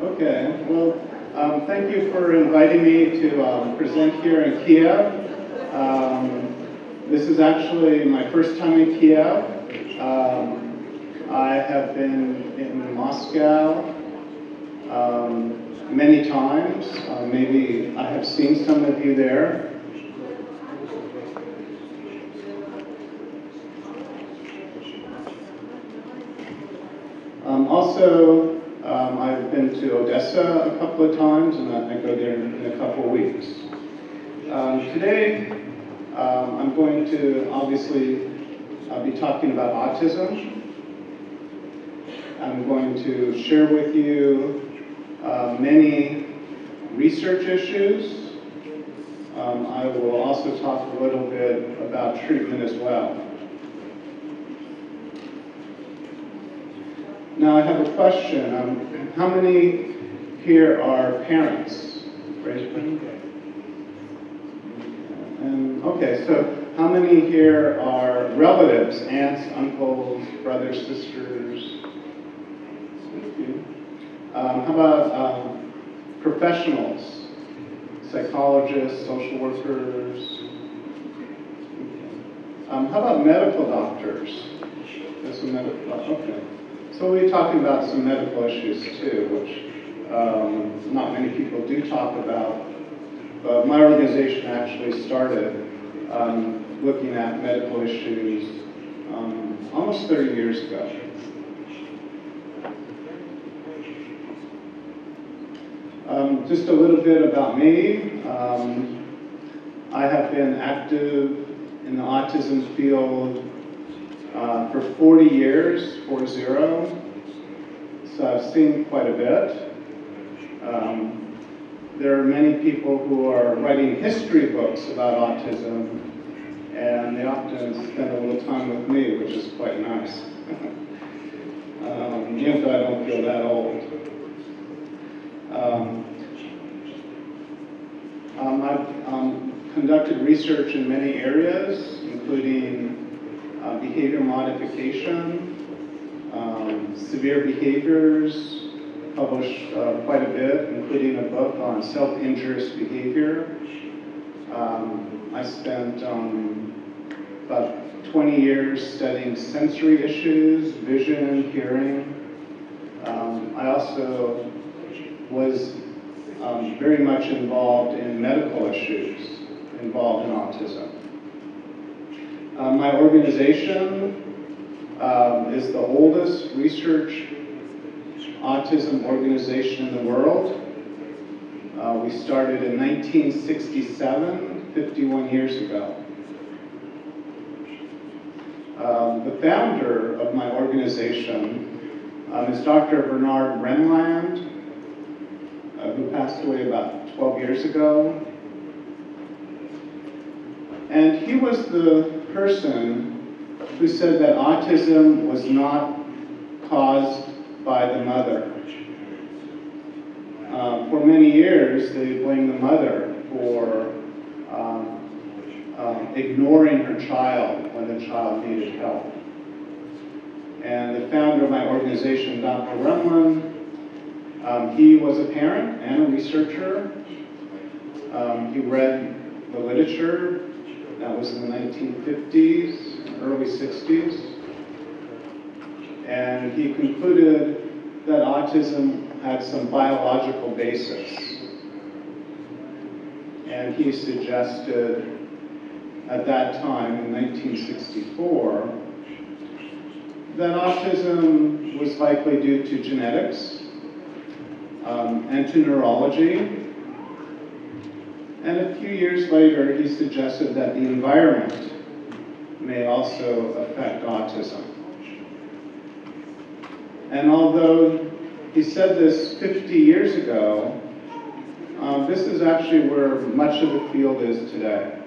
Okay, well, thank you for inviting me to present here in Kiev. This is actually my first time in Kiev. I have been in Moscow many times. Maybe I have seen some of you there. Also, I've been to Odessa a couple of times, and I go there in a couple of weeks. Today, I'm going to obviously be talking about autism. I'm going to share with you many research issues. I will also talk a little bit about treatment as well. Now I have a question. How many here are parents? Raise your hand. And okay, so how many here are relatives, aunts, uncles, brothers, sisters? How about professionals, psychologists, social workers? How about medical doctors? There's some medical, okay. So we'll be talking about some medical issues too, which not many people do talk about. But my organization actually started looking at medical issues almost 30 years ago. Just a little bit about me. I have been active in the autism field for 40 years, 40. So I've seen quite a bit. There are many people who are writing history books about autism, and they often spend a little time with me, which is quite nice. Even though I don't feel that old. I've conducted research in many areas, including behavior modification, severe behaviors, published quite a bit, including a book on self-injurious behavior. I spent about 20 years studying sensory issues, vision, hearing. I also was very much involved in medical issues involved in autism. My organization is the oldest research autism organization in the world. We started in 1967, 51 years ago. The founder of my organization is Dr. Bernard Renland, who passed away about 12 years ago. And he was the person who said that autism was not caused by the mother. For many years, they blamed the mother for ignoring her child when the child needed help. And the founder of my organization, Dr. Renland, he was a parent and a researcher. He read the literature. That was in the 1950s, early 60s. And he concluded that autism had some biological basis. And he suggested at that time, in 1964, that autism was likely due to genetics and to neurology. And a few years later, he suggested that the environment may also affect autism. And although he said this 50 years ago, this is actually where much of the field is today.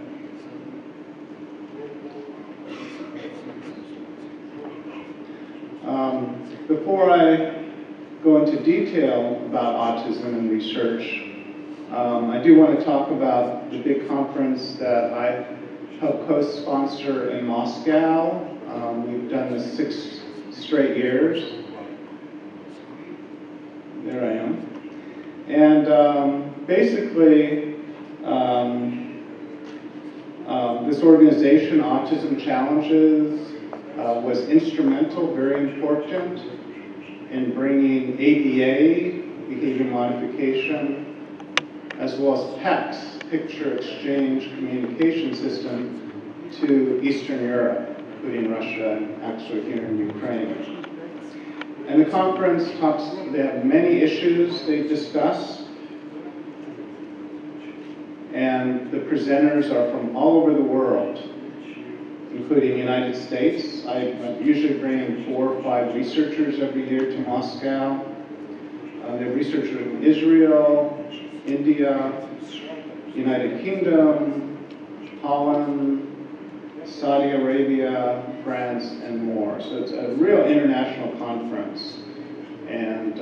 Before I go into detail about autism and research, I do want to talk about the big conference that I helped co-sponsor in Moscow. We've done this 6 straight years. There I am. And basically, this organization, Autism Challenges, was instrumental, very important, in bringing ABA, behavior modification, as well as PECS, Picture Exchange Communication System, to Eastern Europe, including Russia and actually here in Ukraine. And the conference talks, they have many issues they discuss, and the presenters are from all over the world, including the United States. I usually bring in 4 or 5 researchers every year to Moscow. They have researchers in Israel, India, United Kingdom, Holland, Saudi Arabia, France, and more. So it's a real international conference. And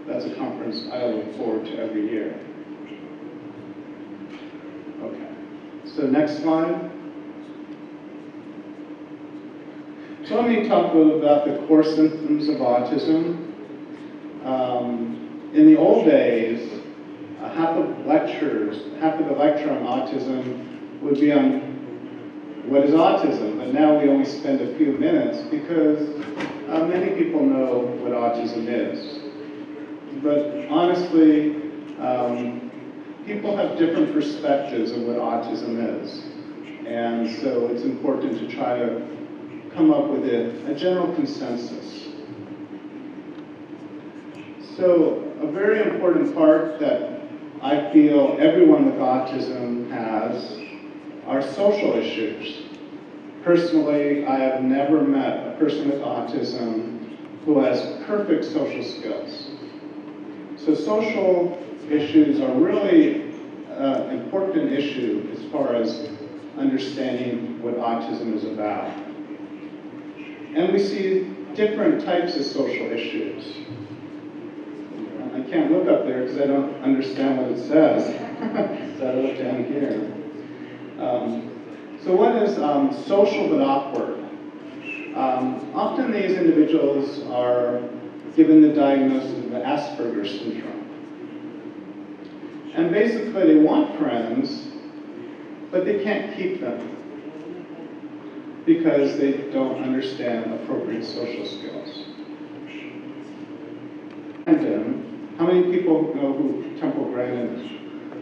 that's a conference I look forward to every year. Okay, so next slide. So let me talk a little about the core symptoms of autism. In the old days, half of the lecture on autism would be on what is autism, but now we only spend a few minutes because many people know what autism is. But honestly, people have different perspectives of what autism is. And so it's important to try to come up with a general consensus. So a very important part that I feel everyone with autism has are social issues. Personally, I have never met a person with autism who has perfect social skills. So social issues are really an important issue as far as understanding what autism is about. And we see different types of social issues. I can't look up there because I don't understand what it says. So I look down here. So one is social but awkward. Often these individuals are given the diagnosis of Asperger's syndrome. And basically they want friends, but they can't keep them because they don't understand appropriate social skills. How many people know who Temple Grandin is?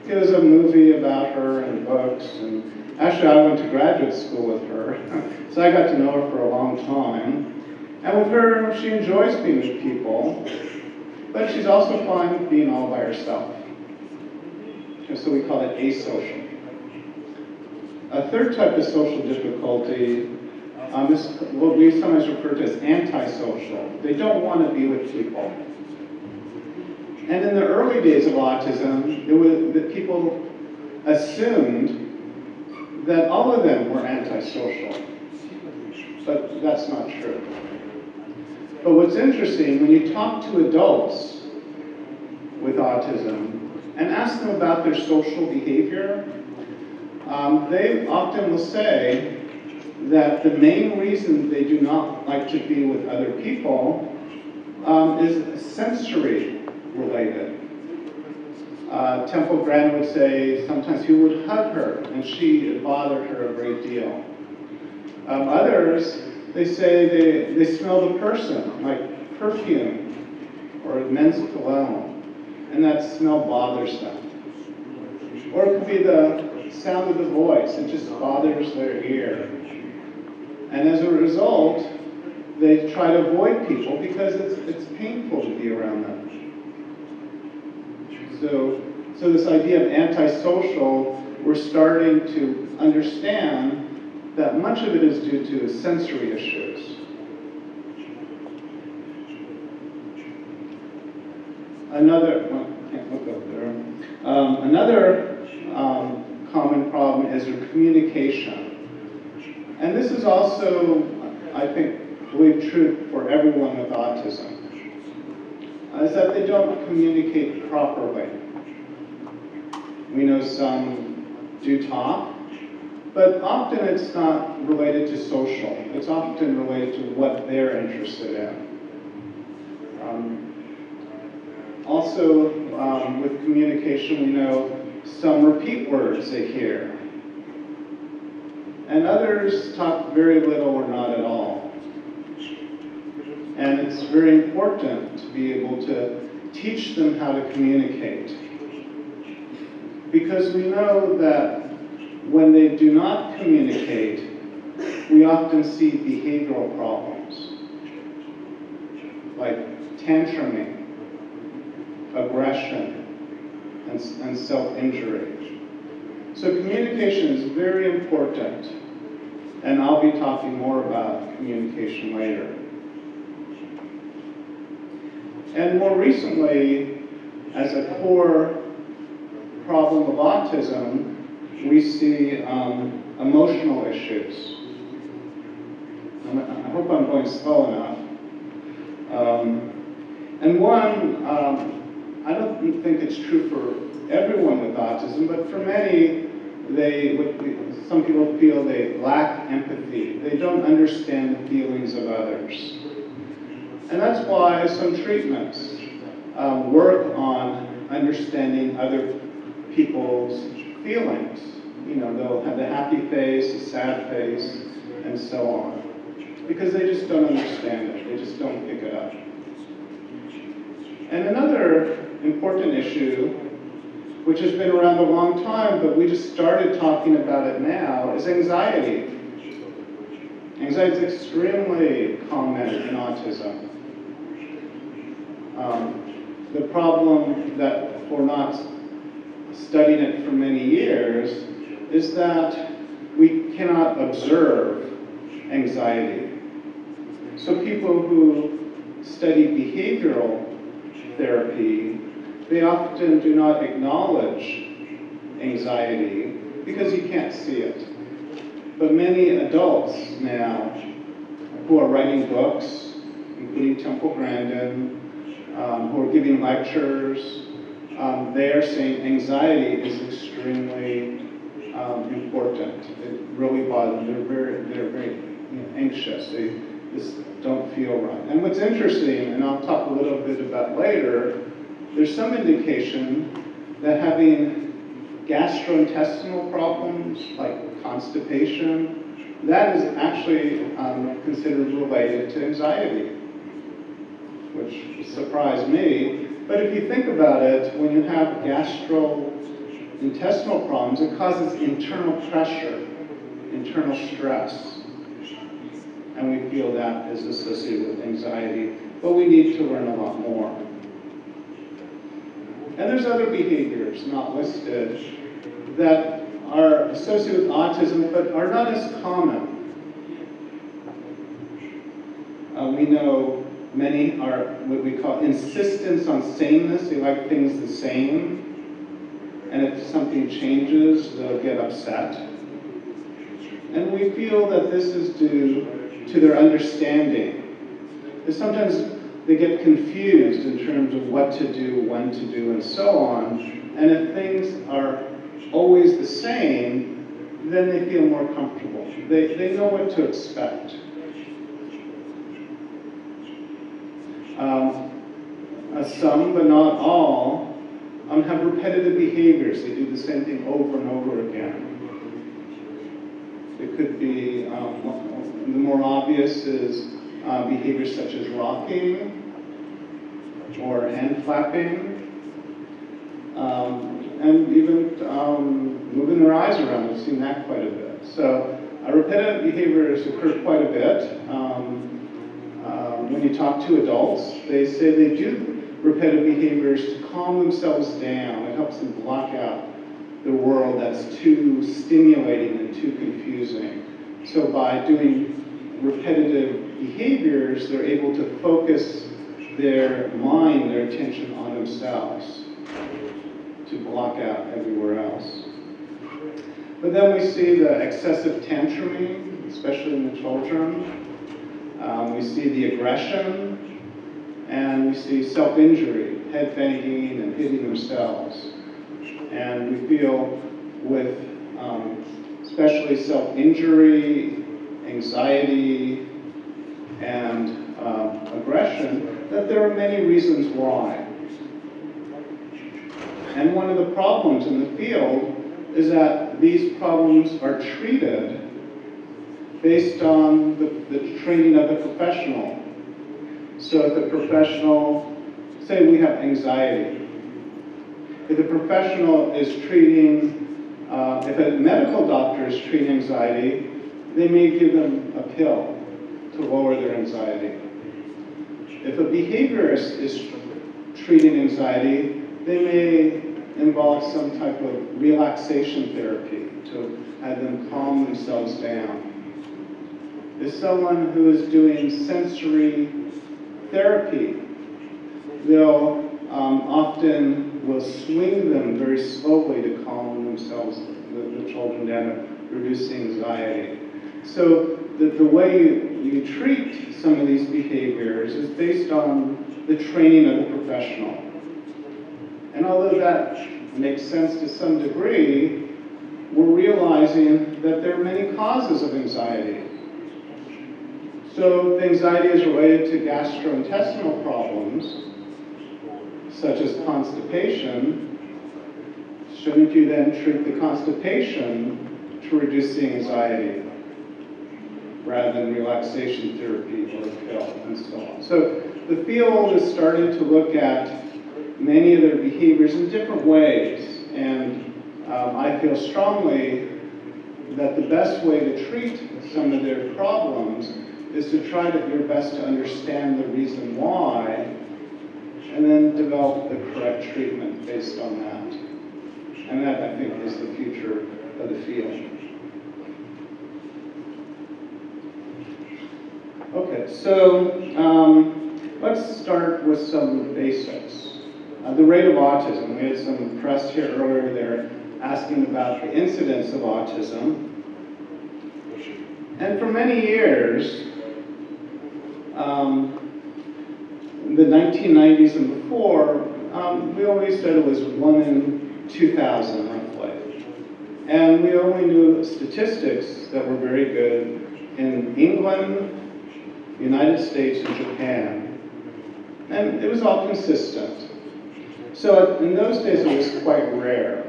There's a movie about her and books, and actually I went to graduate school with her, so I got to know her for a long time. And with her, she enjoys being with people, but she's also fine being all by herself. And so we call it asocial. A third type of social difficulty is what we sometimes refer to as antisocial. They don't want to be with people. And in the early days of autism, it was that people assumed that all of them were antisocial. But that's not true. But what's interesting, when you talk to adults with autism and ask them about their social behavior, they often will say that the main reason they do not like to be with other people is sensory related. Temple Grandin would say sometimes he would hug her and it bothered her a great deal. Others, they say they smell the person, like perfume or men's cologne, and that smell bothers them. Or it could be the sound of the voice, it just bothers their ear. And as a result, they try to avoid people because it's painful to be around them. So this idea of antisocial, we're starting to understand that much of it is due to sensory issues. Another common problem is communication. And this is also, I believe true for everyone with autism, is that they don't communicate properly. We know some do talk, but often it's not related to social. It's often related to what they're interested in. Also, with communication, we know some repeat words they hear. And others talk very little or not at all. And it's very important to be able to teach them how to communicate. Because we know that when they do not communicate, we often see behavioral problems, like tantruming, aggression, and self-injury. So communication is very important, and I'll be talking more about communication later. And more recently, as a core problem of autism, we see emotional issues. I hope I'm going slow enough. And one, I don't think it's true for everyone with autism, but for many, some people feel they lack empathy. They don't understand the feelings of others. And that's why some treatments work on understanding other people's feelings. You know, they'll have the happy face, the sad face, and so on. Because they just don't understand it. They just don't pick it up. And another important issue, which has been around a long time, but we just started talking about it now, is anxiety. Anxiety is extremely common in autism. The problem that for not studying it for many years is that we cannot observe anxiety. So people who study behavioral therapy, they often do not acknowledge anxiety because you can't see it. But many adults now who are writing books, including Temple Grandin, who are giving lectures, they are saying anxiety is extremely important. It really bothers them. They're very anxious. They just don't feel right. And what's interesting, and I'll talk a little bit about later, there's some indication that having gastrointestinal problems like constipation, that is actually considered related to anxiety, which surprised me. But if you think about it, when you have gastrointestinal problems, it causes internal pressure, internal stress. And we feel that is associated with anxiety, but we need to learn a lot more. And there's other behaviors not listed that are associated with autism, but are not as common. We know many are what we call insistence on sameness. They like things the same. And if something changes, they'll get upset. And we feel that this is due to their understanding. Because sometimes they get confused in terms of what to do, when to do, and so on. And if things are always the same, then they feel more comfortable. They know what to expect. Some, but not all, have repetitive behaviors. They do the same thing over and over again. It could be, the more obvious is behaviors such as rocking or hand flapping, and even moving their eyes around. We've seen that quite a bit. So repetitive behaviors occur quite a bit. When you talk to adults, they say they do repetitive behaviors to calm themselves down. It helps them block out the world that's too stimulating and too confusing. So by doing repetitive behaviors, they're able to focus their mind, their attention on themselves to block out everywhere else. But then we see the excessive tantruming, especially in the children. We see the aggression, and we see self-injury, head banging and hitting themselves. And we feel with especially self-injury, anxiety, and aggression, that there are many reasons why. And one of the problems in the field is that these problems are treated based on the training of the professional. So if the professional, say we have anxiety, if the professional is treating, if a medical doctor is treating anxiety, they may give them a pill to lower their anxiety. If a behaviorist is treating anxiety, they may involve some type of relaxation therapy to have them calm themselves down. If someone who is doing sensory therapy, they'll often will swing them very slowly to calm themselves, the children down, to reduce anxiety. So the way you treat some of these behaviors is based on the training of the professional. And although that makes sense to some degree, we're realizing that there are many causes of anxiety. So if anxiety is related to gastrointestinal problems, such as constipation, shouldn't you then treat the constipation to reduce the anxiety rather than relaxation therapy or a pill and so on? So the field is starting to look at many of their behaviors in different ways, and I feel strongly that the best way to treat some of their problems is to try your best to understand the reason why, and then develop the correct treatment based on that. And that, I think, is the future of the field. Okay, so let's start with some basics. The rate of autism. We had some press here earlier there asking about the incidence of autism. And for many years, in the 1990s and before, we always said it was 1 in 2,000 roughly. And we only knew statistics that were very good in England, the United States, and Japan. And it was all consistent. So in those days it was quite rare.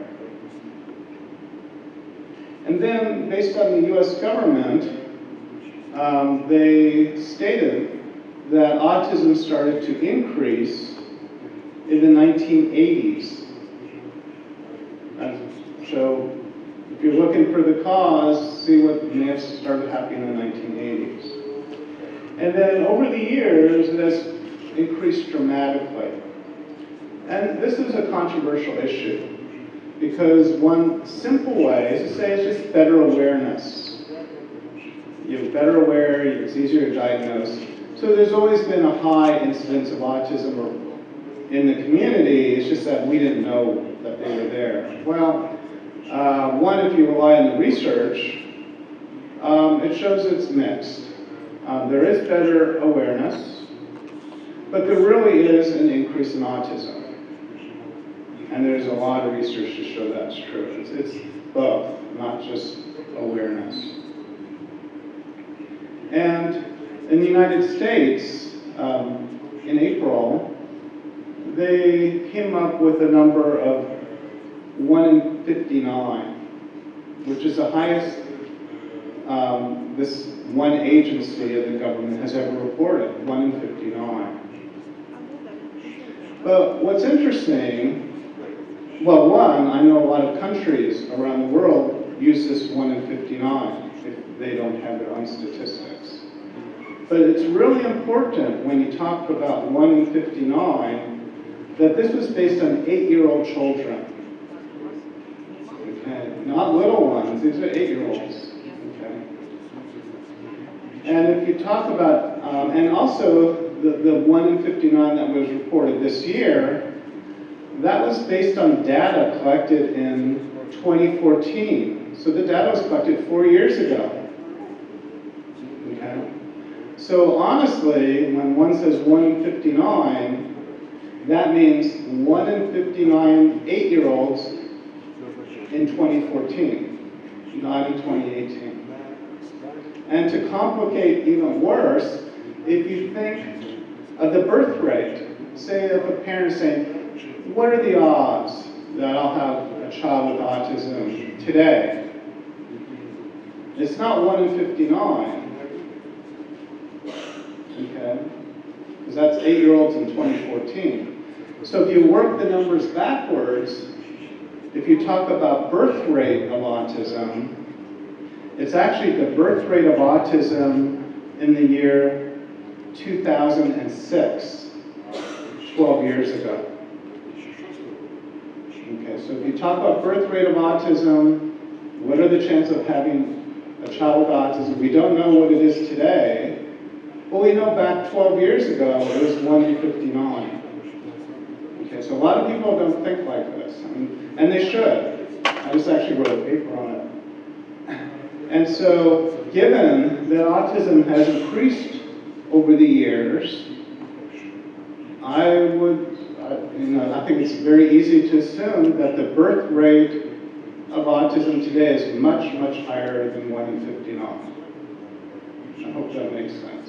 And then, based on the US government, they stated that autism started to increase in the 1980s. And so if you're looking for the cause, see what may have started happening in the 1980s. And then over the years, it has increased dramatically. And this is a controversial issue, because one simple way is to say it's just better awareness. You're better aware, it's easier to diagnose. So there's always been a high incidence of autism in the community, it's just that we didn't know that they were there. Well, one, if you rely on the research, it shows it's mixed. There is better awareness, but there really is an increase in autism. And there's a lot of research to show that's true. It's both, not just awareness. And in the United States, in April, they came up with a number of 1 in 59, which is the highest this one agency of the government has ever reported, 1 in 59. But what's interesting, well, one, I know a lot of countries around the world use this 1 in 59 if they don't have their own statistics. But it's really important when you talk about 1 in 59 that this was based on 8-year-old children. Okay? Not little ones, these are 8-year-olds. Okay? And if you talk about, and also the 1 in 59 that was reported this year, that was based on data collected in 2014. So the data was collected 4 years ago. Okay? So honestly, when one says 1 in 59, that means 1 in 59 8-year-olds in 2014, not in 2018. And to complicate even worse, if you think of the birth rate, say if a parent is saying, what are the odds that I'll have a child with autism today. It's not 1 in 59, okay? Because that's 8-year-olds in 2014. So if you work the numbers backwards, if you talk about birth rate of autism, it's actually the birth rate of autism in the year 2006, 12 years ago. Okay, so if you talk about birth rate of autism, what are the chances of having a child with autism? We don't know what it is today, but we know back 12 years ago it was 1 in 59. Okay, so a lot of people don't think like this, and they should. I just actually wrote a paper on it. And so, given that autism has increased over the years, I think it's very easy to assume that the birth rate of autism today is much, much higher than 1 in 59. I hope that makes sense.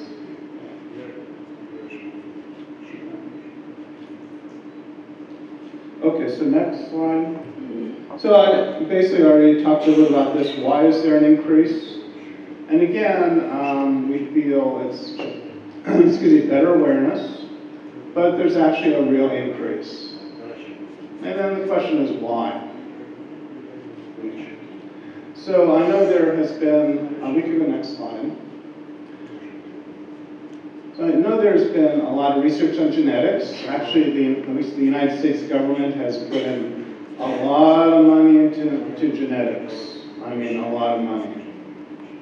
Okay, so next slide. So I basically already talked a little about this. Why is there an increase? And again, we feel it's better awareness, but there's actually a real increase. And then the question is why? So I know there has been, we can go next slide. So I know there's been a lot of research on genetics. Actually, at least the United States government has put in a lot of money into genetics. I mean, a lot of money.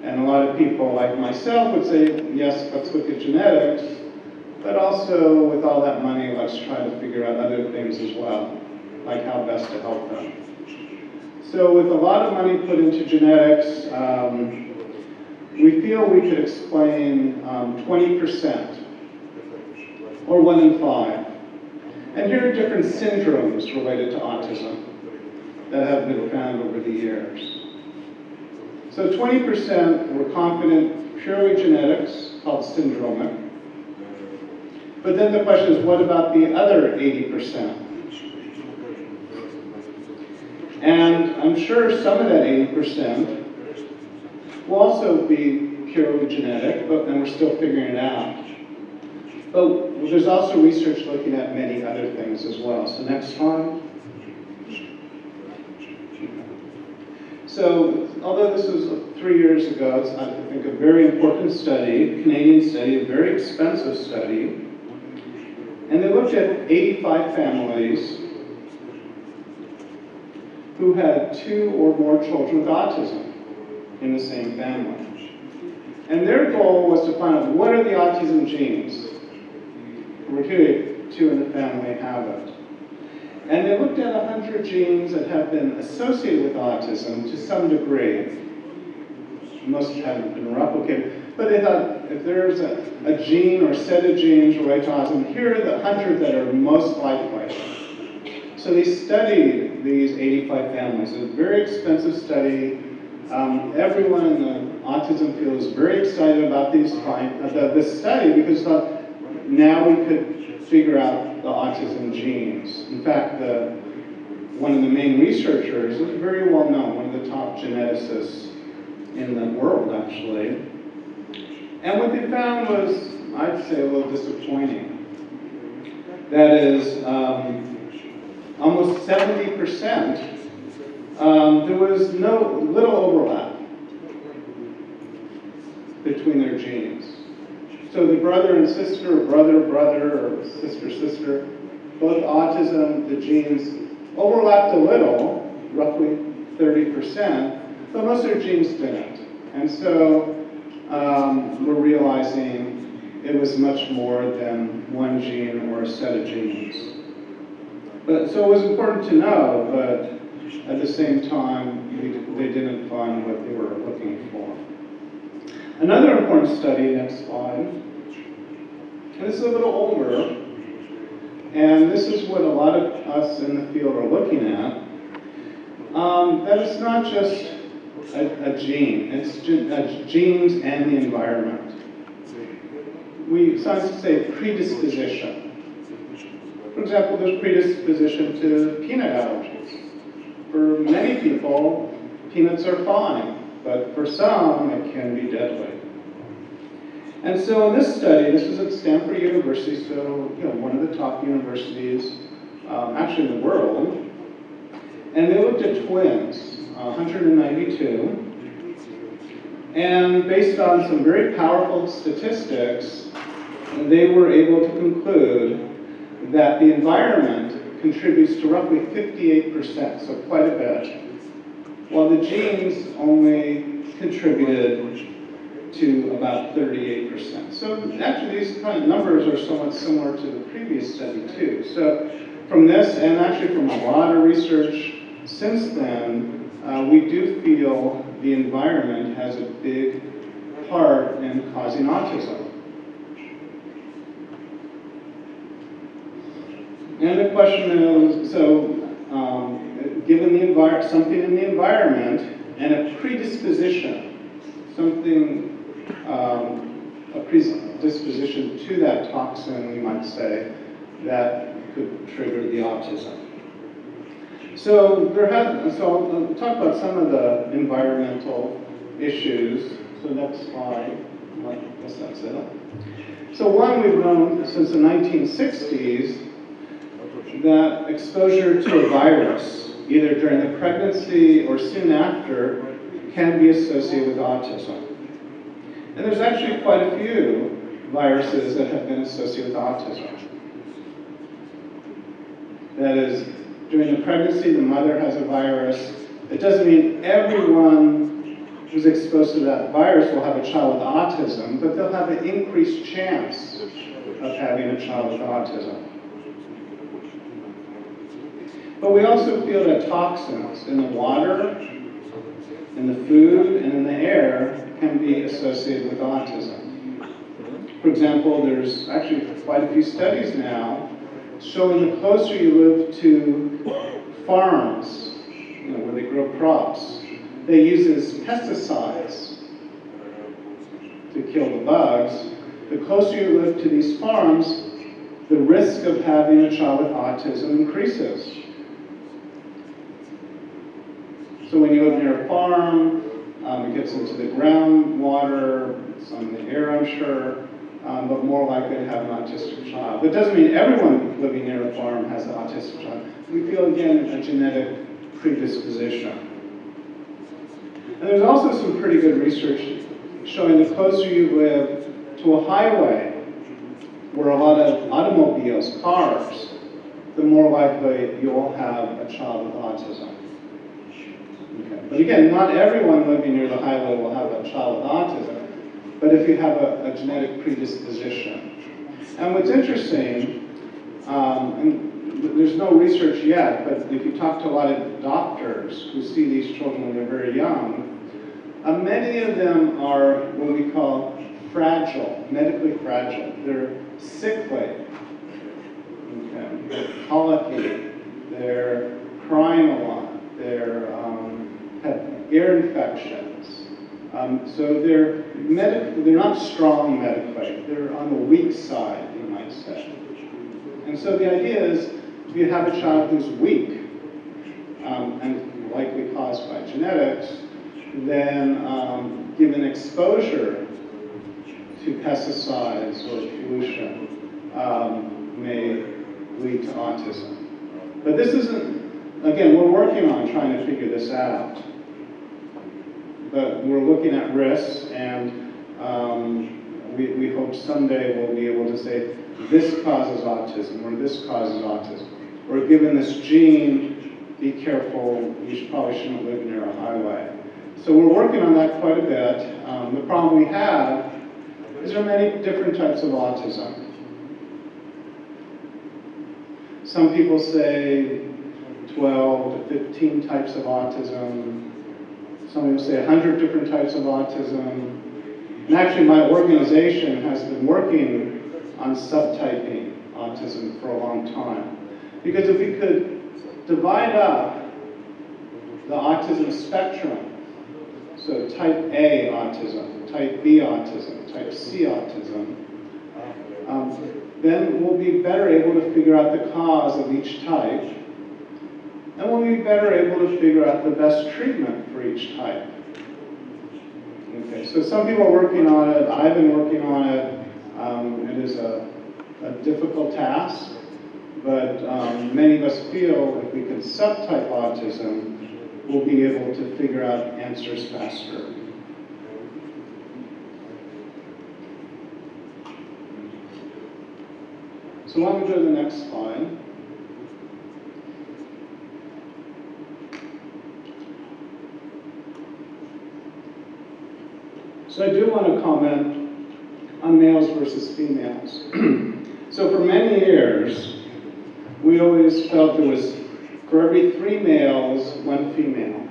And a lot of people like myself would say, yes, let's look at genetics, but also with all that money, let's try to figure out other things as well, like how best to help them. So with a lot of money put into genetics, we feel we could explain 20%, or 1 in 5. And here are different syndromes related to autism that have been found over the years. So 20% were confident purely genetics, called syndromic. But then the question is, what about the other 80%? And I'm sure some of that 80% will also be purely genetic, but then we're still figuring it out. But there's also research looking at many other things as well. So next slide. So although this was 3 years ago, it's, I think, a very important study, Canadian study, a very expensive study. And they looked at 85 families who had 2 or more children with autism in the same family. And their goal was to find out what are the autism genes. Particularly 2 in the family have it. And they looked at 100 genes that have been associated with autism to some degree. Most haven't been replicated. But they thought, if there's a gene or set of genes related to autism, here are the 100 that are most likely. So they studied these 85 families. It was a very expensive study. Everyone in the autism field is very excited about this study because now we could figure out the autism genes. In fact, one of the main researchers is very well known, one of the top geneticists in the world, actually. And what they found was, I'd say, a little disappointing. That is, almost 70%, there was little overlap between their genes. So the brother and sister, or brother, or sister, both autism, the genes overlapped a little, roughly 30%, but most of their genes didn't. And so we're realizing it was much more than one gene or a set of genes. So it was important to know, but at the same time, they didn't find what they were looking for. Another important study, next slide, and this is a little older, and this is what a lot of us in the field are looking at, that it's not just a gene, it's genes and the environment. We sometimes say predisposition. For example, there's predisposition to peanut allergies. For many people, peanuts are fine, but for some, it can be deadly. And so in this study, this was at Stanford University, so one of the top universities actually in the world, and they looked at twins, 192, and based on some very powerful statistics, they were able to conclude that the environment contributes to roughly 58%, so quite a bit, while the genes only contributed to about 38%. So actually these kind of numbers are somewhat similar to the previous study too. So from this, and actually from a lot of research since then, we do feel the environment has a big part in causing autism. And the question is, so given the something in the environment and a predisposition, a predisposition to that toxin, we might say, that could trigger the autism. So I'll talk about some of the environmental issues. So next slide. I guess that's it. So one we've known since the 1960s, that exposure to a virus, either during the pregnancy or soon after, can be associated with autism. And there's actually quite a few viruses that have been associated with autism. That is, during the pregnancy, the mother has a virus. It doesn't mean everyone who's exposed to that virus will have a child with autism, but they'll have an increased chance of having a child with autism. But we also feel that toxins in the water, in the food, and in the air can be associated with autism. For example, there's actually quite a few studies now showing the closer you live to farms, where they grow crops, they use pesticides to kill the bugs. The closer you live to these farms, the risk of having a child with autism increases. So when you live near a farm, it gets into the groundwater, it's on the air, I'm sure, but more likely to have an autistic child. But it doesn't mean everyone living near a farm has an autistic child. We feel, again, a genetic predisposition. And there's also some pretty good research showing the closer you live to a highway, where a lot of automobiles, cars, the more likely you'll have a child with autism. Okay. But again, not everyone living near the highway will have a child with autism, but if you have a genetic predisposition. And what's interesting, and there's no research yet, but if you talk to a lot of doctors who see these children when they're very young, many of them are what we call fragile, medically fragile. They're sickly, okay. They're colicky, they're crying a lot, they're have ear infections. So they're not strong medically. They're on the weak side, you might say. And so the idea is, if you have a child who's weak, and likely caused by genetics, then given exposure to pesticides or pollution may lead to autism. But this isn't, again, we're working on trying to figure this out. But we're looking at risks, and we hope someday we'll be able to say, this causes autism, or this causes autism. Or given this gene, be careful, you probably shouldn't live near a highway. So we're working on that quite a bit. The problem we have is there are many different types of autism. Some people say 12 to 15 types of autism. Some people say 100 different types of autism. And actually my organization has been working on subtyping autism for a long time. Because if we could divide up the autism spectrum, so type A autism, type B autism, type C autism, then we'll be better able to figure out the cause of each type, and we'll be better able to figure out the best treatment for each type. Okay, so some people are working on it. I've been working on it. It is a difficult task, but many of us feel if we can subtype autism, we'll be able to figure out answers faster. So why don't we go to the next slide. So I do want to comment on males versus females. So for many years, we always felt there was, for every 3 males, 1 female.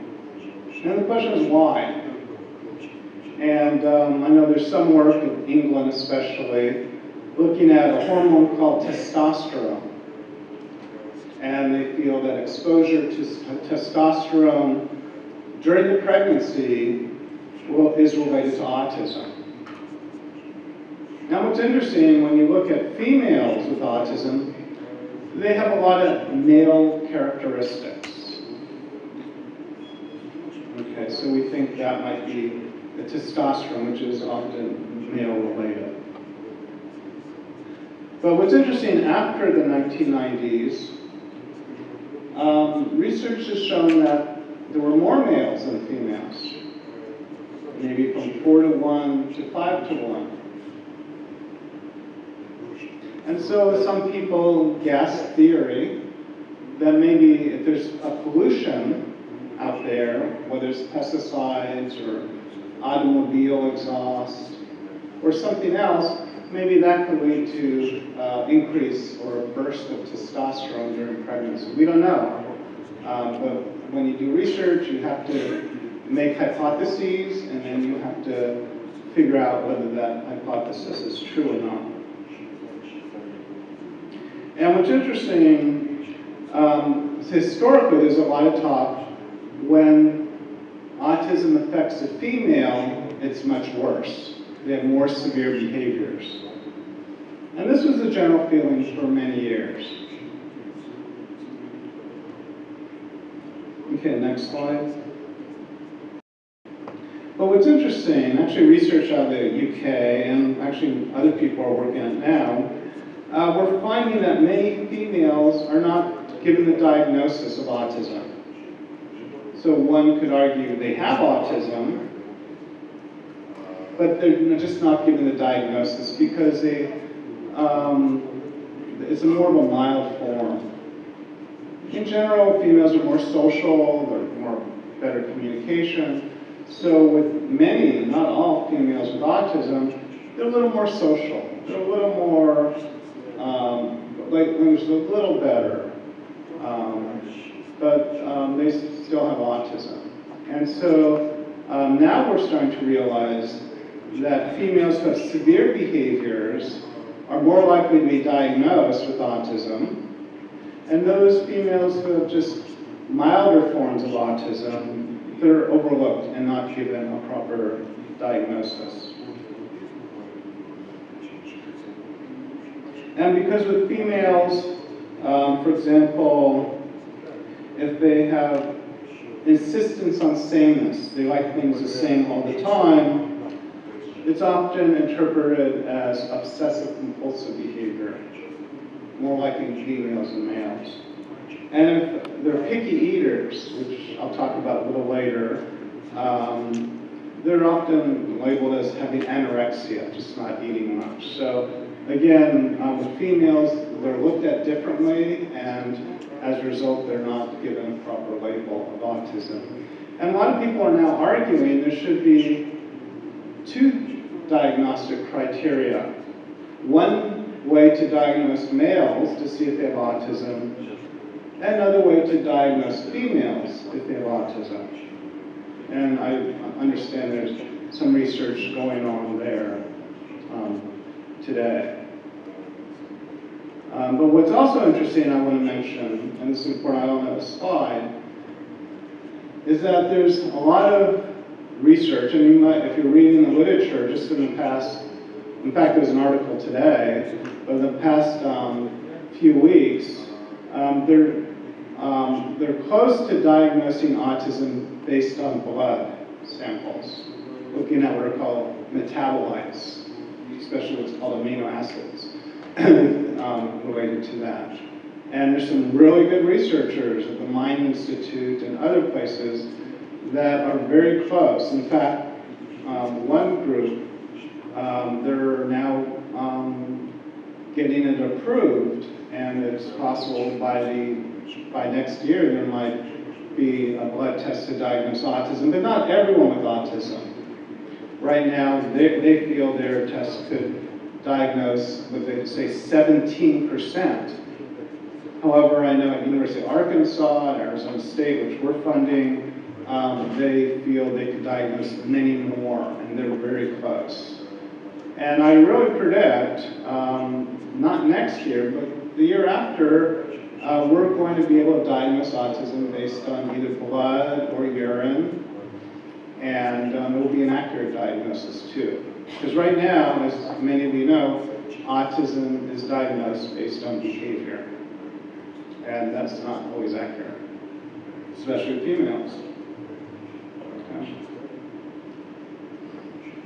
And the question is why? And I know there's some work in England especially, looking at a hormone called testosterone. And they feel that exposure to testosterone during the pregnancy is related to autism. Now what's interesting, when you look at females with autism, they have a lot of male characteristics. Okay, so we think that might be the testosterone, which is often male-related. But what's interesting, after the 1990s, research has shown that there were more males than females, maybe from 4 to 1 to 5 to 1. And so some people guess theory that maybe if there's a pollution out there, whether it's pesticides or automobile exhaust or something else, maybe that could lead to increase or a burst of testosterone during pregnancy. We don't know. But when you do research, you have to make hypotheses, and then you have to figure out whether that hypothesis is true or not. And what's interesting, historically, there's a lot of talk when autism affects a female, it's much worse. They have more severe behaviors. And this was the general feeling for many years. Okay, next slide. But what's interesting, actually research out of the UK, and actually other people are working on it now, we're finding that many females are not given the diagnosis of autism. So one could argue they have autism, but they're just not given the diagnosis because it's more of a mild form. In general, females are more social, they're more better communication. So with many, not all females with autism, they're a little more social. They're a little more, language is a little better, but they still have autism. And so now we're starting to realize that females who have severe behaviors are more likely to be diagnosed with autism, and those females who have just milder forms of autism, they're overlooked and not given a proper diagnosis. And because with females, for example, if they have insistence on sameness, they like things the same all the time, it's often interpreted as obsessive-compulsive behavior, more like in females than males. And if they're picky eaters, which I'll talk about a little later, they're often labeled as having anorexia, just not eating much. So again, with females, they're looked at differently, and as a result, they're not given a proper label of autism. And a lot of people are now arguing there should be 2 diagnostic criteria. One way to diagnose males to see if they have autism, and another way to diagnose females if they have autism. And I understand there's some research going on there today. But what's also interesting I want to mention, and this is important, I don't have a slide, is that there's a lot of research, and you might, if you're reading the literature just in the past in fact, there was an article today, but in the past few weeks, they're close to diagnosing autism based on blood samples, looking at what are called metabolites, especially what's called amino acids, related to that. And there's some really good researchers at the Mind Institute and other places that are very close. In fact, one group, they're now getting it approved, and it's possible by next year there might be a blood test to diagnose autism, but not everyone with autism. Right now, they feel their test could diagnose, what they say, 17%. However, I know at University of Arkansas and Arizona State, which we're funding, they feel they could diagnose many more, and they're very close. And I really predict, not next year, but the year after, we're going to be able to diagnose autism based on either blood or urine, and it will be an accurate diagnosis too. Because right now, as many of you know, autism is diagnosed based on behavior, and that's not always accurate, especially females.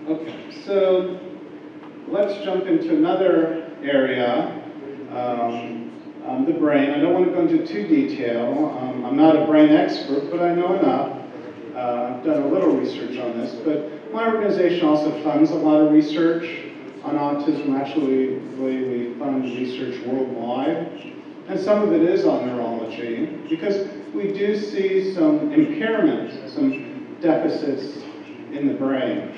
Okay, so let's jump into another area, the brain. I don't want to go into too detail. I'm not a brain expert, but I know enough. I've done a little research on this, but my organization also funds a lot of research on autism. Actually, we fund research worldwide, and some of it is on neurology, because we do see some impairment, some deficits in the brain.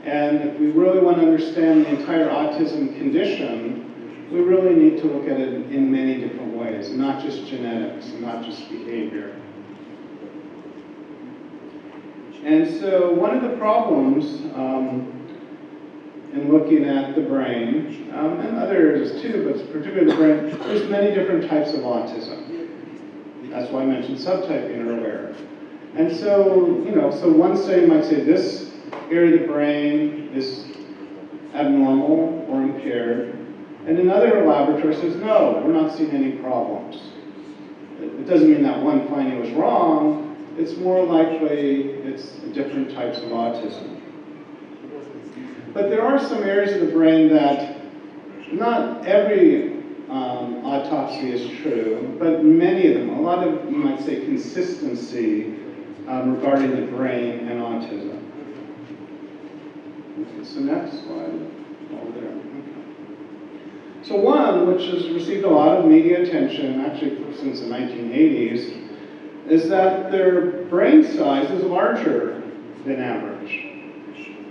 And if we really want to understand the entire autism condition, we really need to look at it in many different ways, not just genetics, not just behavior. And so one of the problems in looking at the brain, and other areas too, but particularly the brain, there's many different types of autism. That's why I mentioned subtyping earlier. And so, so one study might say this area of the brain is abnormal or impaired, and another laboratory says, no, we're not seeing any problems. It doesn't mean that one finding was wrong, it's more likely it's different types of autism. But there are some areas of the brain that not every autopsy is true, but many of them, a lot of, you might say, consistency regarding the brain and autism. Okay, so next slide. Over there. Okay. So one, which has received a lot of media attention, actually since the 1980s, is that their brain size is larger than average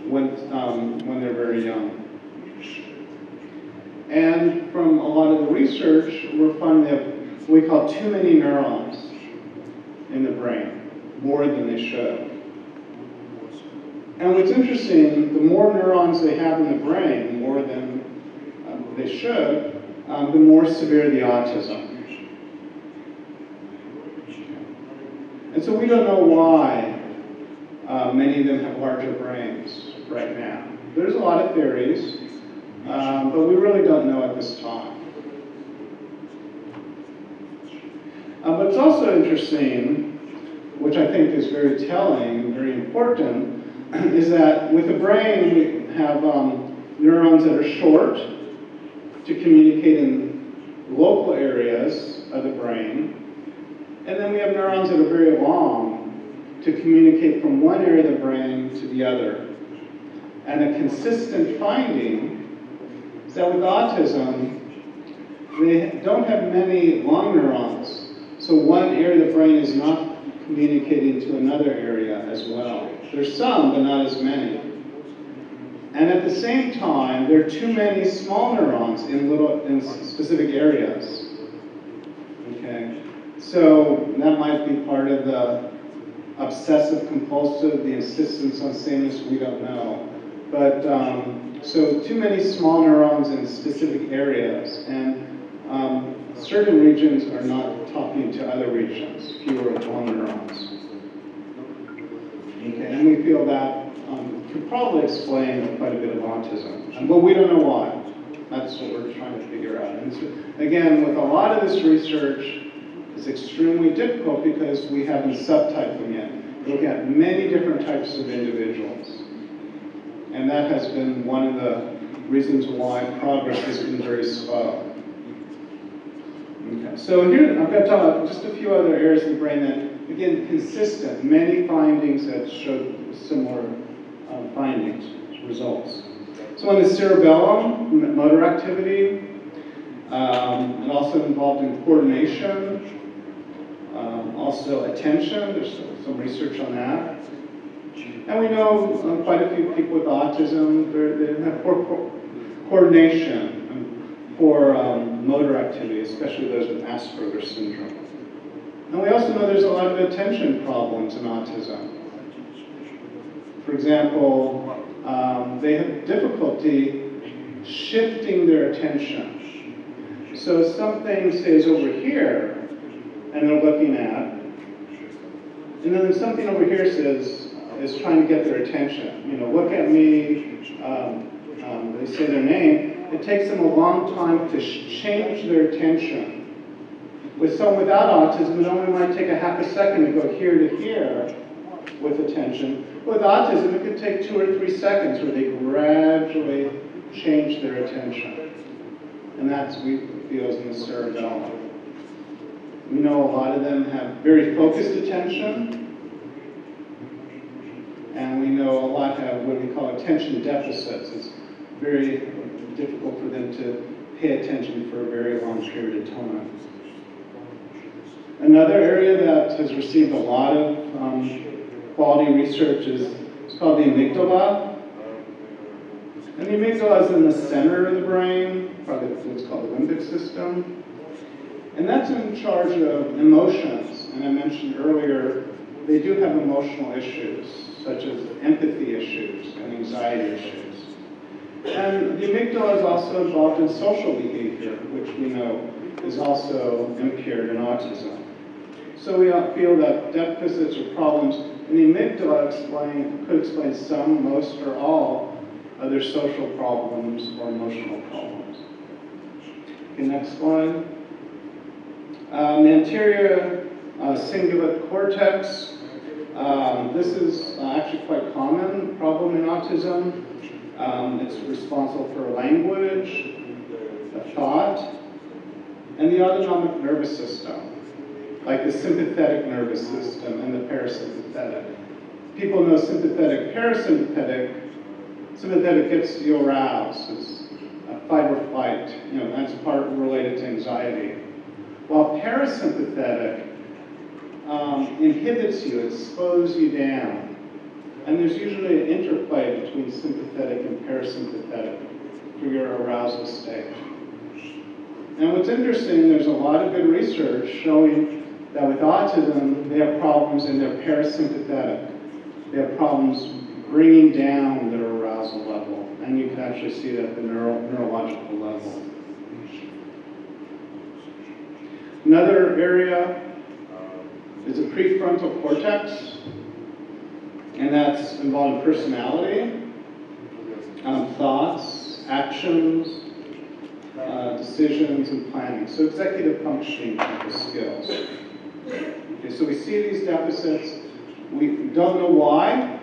when they're very young. And from a lot of the research, we're finding they have what we call too many neurons in the brain, more than they should. And what's interesting, the more neurons they have in the brain, more than they should, the more severe the autism. And so we don't know why many of them have larger brains right now. There's a lot of theories, but we really don't know at this time. But it's also interesting, which I think is very telling, very important, is that with the brain we have neurons that are short to communicate in local areas of the brain, and then we have neurons that are very long to communicate from one area of the brain to the other. And a consistent finding is that with autism, they don't have many long neurons, so one area of the brain is not communicating to another area as well. There's some, but not as many. And at the same time, there are too many small neurons in specific areas. Okay, so that might be part of the obsessive compulsive, the insistence on sameness, we don't know. But so too many small neurons in specific areas, and certain regions are not talking to other regions, fewer long neurons. Okay, and we feel that could probably probably explain quite a bit of autism, but we don't know why. That's what we're trying to figure out. And so, again, with a lot of this research, it's extremely difficult because we haven't subtyped them yet. We look at many different types of individuals. And that has been one of the reasons why progress has been very slow. Okay. So here, I'm going to talk about just a few other areas of the brain that, again, consistent, many findings that showed similar findings, results. So in the cerebellum, motor activity, and also involved in coordination, also attention, there's some research on that. And we know quite a few people with autism, they have poor coordination and poor motor activity, especially those with Asperger's syndrome. And we also know there's a lot of attention problems in autism. For example, they have difficulty shifting their attention. So something stays over here, and they're looking at, and then something over here is trying to get their attention. You know, look at me, they say their name. It takes them a long time to change their attention. With someone without autism, it only might take a half a second to go here to here with attention. With autism, it could take 2 or 3 seconds where they gradually change their attention. And that's, we feel, is in the cerebellum. We know a lot of them have very focused attention. And we know a lot have what we call attention deficits. It's very difficult for them to pay attention for a very long period of time. Another area that has received a lot of quality research is called the amygdala. And the amygdala is in the center of the brain, probably what's called the limbic system. And that's in charge of emotions. And I mentioned earlier, they do have emotional issues, such as empathy issues and anxiety issues. And the amygdala is also involved in social behavior, which we know is also impaired in autism. So we feel that deficits or problems in the amygdala could explain some, most, or all other social problems or emotional problems. Okay, next slide. The anterior cingulate cortex. This is actually quite common problem in autism. It's responsible for language, thought, and the autonomic nervous system, like the sympathetic nervous system and the parasympathetic. People know sympathetic, parasympathetic. Sympathetic gets you aroused. It's a fight or flight. You know, that's part related to anxiety. While parasympathetic inhibits you, it slows you down. And there's usually an interplay between sympathetic and parasympathetic for your arousal state. And what's interesting, there's a lot of good research showing that with autism, they have problems in their parasympathetic. They have problems bringing down their arousal level. And you can actually see that at the neurological level. Another area is the prefrontal cortex, and that's involved in personality, thoughts, actions, decisions, and planning. So executive functioning type of skills. Okay, so we see these deficits. We don't know why.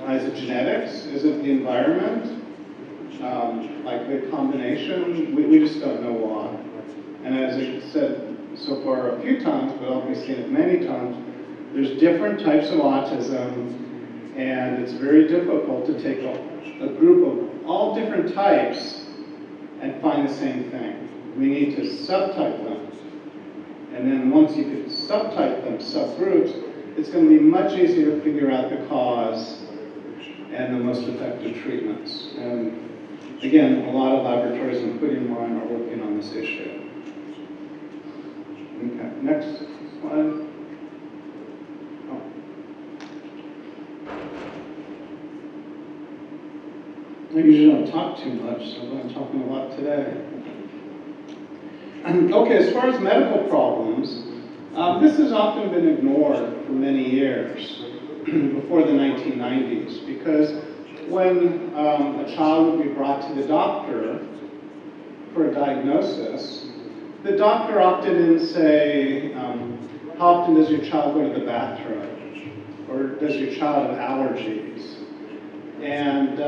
Is it genetics? Is it the environment? Like the combination? We just don't know why. And as I said so far a few times, but I'll be seeing it many times, there's different types of autism, and it's very difficult to take a group of all different types and find the same thing. We need to subtype them. And then once you can subtype them, subgroups, it's going to be much easier to figure out the cause and the most effective treatments. And again, a lot of laboratories, including mine, are working on this issue. Okay, next slide. Oh. I usually don't talk too much, so I'm talking a lot today. Okay, as far as medical problems, this has often been ignored for many years, before the 1990s, because when a child would be brought to the doctor for a diagnosis, the doctor often would say, how often does your child go to the bathroom? Or does your child have allergies? And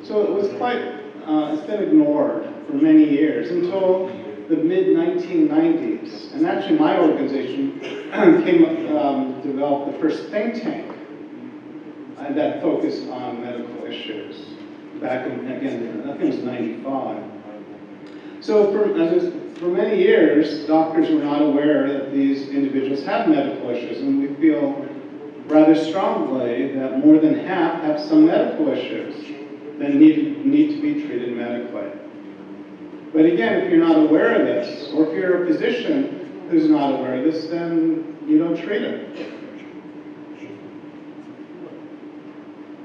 so it was quite, it's been ignored for many years until the mid-1990s. And actually my organization developed the first think tank that focused on medical issues back in, again, I think it was 95. So for many years, doctors were not aware that these individuals have medical issues, and we feel rather strongly that more than half have some medical issues that need to be treated medically. But again, if you're not aware of this, or if you're a physician who's not aware of this, then you don't treat it.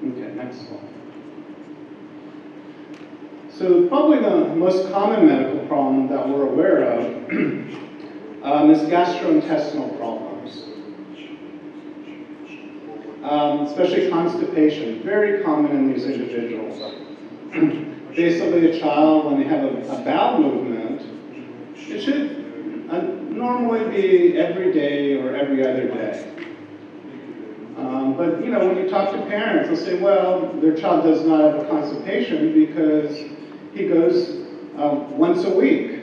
Okay, next slide. So probably the most common medical problem that we're aware of is gastrointestinal problems. Especially constipation, very common in these individuals. Basically, a child, when they have a bowel movement, it should normally be every day or every other day. But you know, when you talk to parents, they'll say, well, their child does not have a constipation because he goes once a week.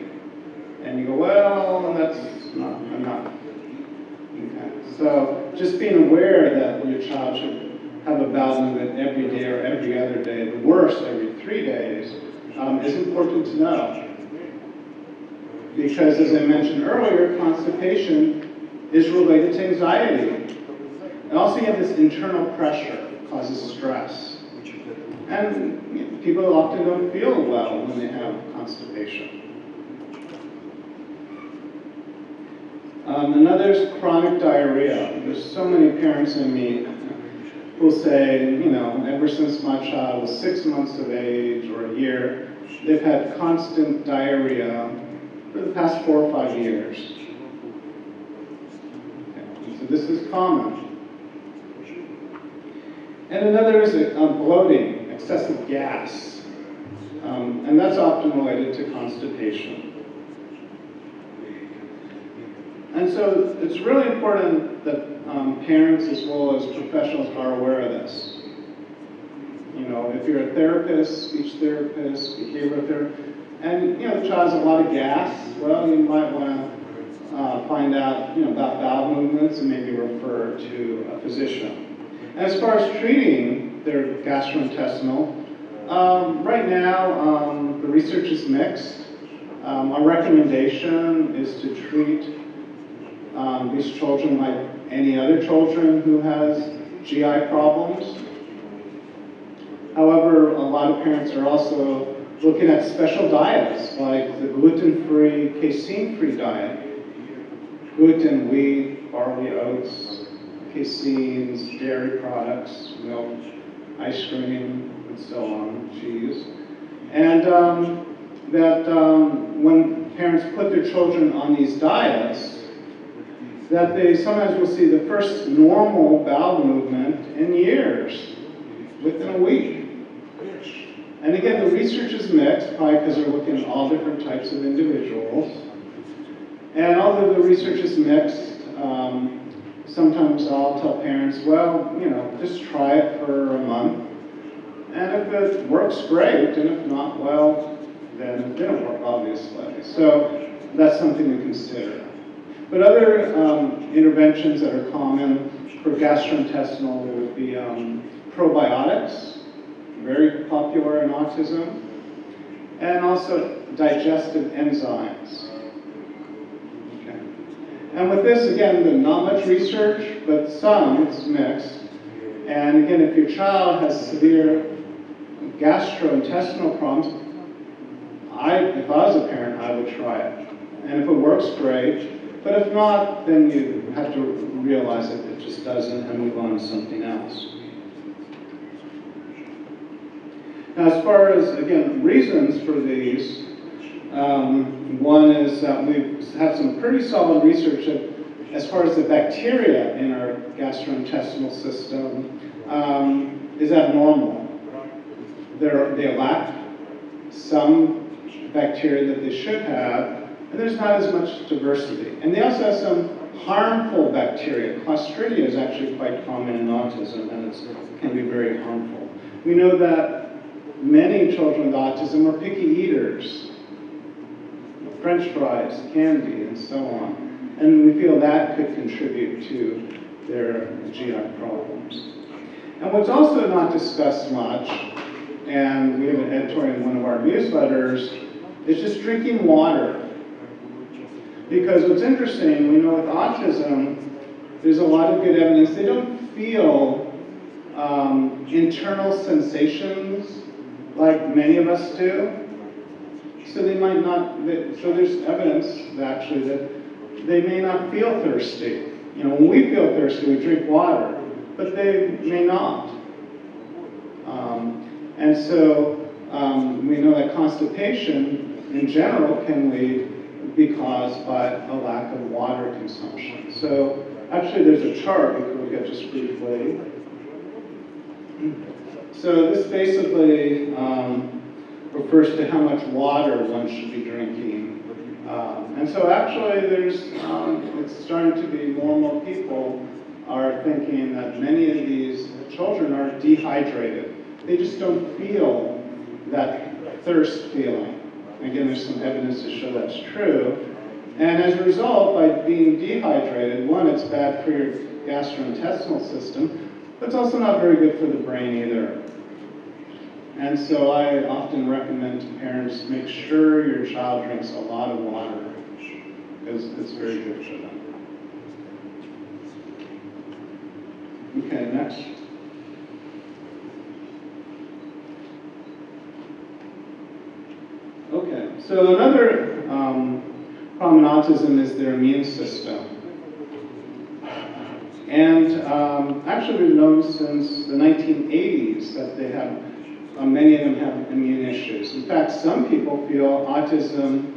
And you go, well, that's not enough. Okay. So just being aware that your child should have a bowel movement every day or every other day, the worst every 3 days, is important to know. Because as I mentioned earlier, constipation is related to anxiety. And also you have this internal pressure that causes stress. And people often don't feel well when they have constipation. Another is chronic diarrhea. There's so many parents I meet who say, you know, ever since my child was 6 months of age or a year, they've had constant diarrhea for the past 4 or 5 years. Okay. So this is common. And another is bloating, excessive gas. And that's often related to constipation. And so it's really important that parents as well as professionals are aware of this. You know, if you're a therapist, speech therapist, behavioral therapist, and you know, the child has a lot of gas, well, you might want to find out, you know, about bowel movements and maybe refer to a physician. And as far as treating their gastrointestinal, right now the research is mixed. Our recommendation is to treat these children like any other children who has GI problems. However, a lot of parents are also looking at special diets like the gluten-free, casein-free diet. Gluten, wheat, barley, oats, caseins, dairy products, milk, ice cream, and so on, cheese. And when parents put their children on these diets, that they sometimes will see the first normal bowel movement in years, within a week. And again, the research is mixed, probably because they're looking at all different types of individuals. And although the research is mixed, sometimes I'll tell parents, well, you know, just try it for a month. And if it works, great. And if not, well, then it didn't work, obviously. So that's something to consider. But other interventions that are common for gastrointestinal would be probiotics, very popular in autism, and also digestive enzymes. Okay. And with this, again, not much research, but some, it's mixed. And again, if your child has severe gastrointestinal problems, if I was a parent, I would try it. And if it works, great. But if not, then you have to realize that it just doesn't and move on to something else. Now, as far as, again, reasons for these, one is that we have some pretty solid research that as far as the bacteria in our gastrointestinal system is abnormal. they lack some bacteria that they should have, and there's not as much diversity. And they also have some harmful bacteria. Clostridia is actually quite common in autism, and it can be very harmful. We know that many children with autism are picky eaters. French fries, candy, and so on. And we feel that could contribute to their GI problems. And what's also not discussed much, and we have an editorial in one of our newsletters, is just drinking water. Because what's interesting, we know with autism, there's a lot of good evidence. They don't feel internal sensations like many of us do. So they might not, so there's evidence actually that they may not feel thirsty. You know, when we feel thirsty, we drink water, but they may not. And so we know that constipation in general can be caused by a lack of water consumption. So actually there's a chart we could look at just briefly. So this basically refers to how much water one should be drinking. And so actually there's, it's starting to be more and more people are thinking that many of these children are dehydrated. They just don't feel that thirst feeling. Again, there's some evidence to show that's true. And as a result, by being dehydrated, one, it's bad for your gastrointestinal system, but it's also not very good for the brain either. And so I often recommend to parents, make sure your child drinks a lot of water, because it's very good for them. Okay, next. Okay, so another problem in autism is their immune system. And actually we've known since the 1980s that they have, many of them have immune issues. In fact, some people feel autism,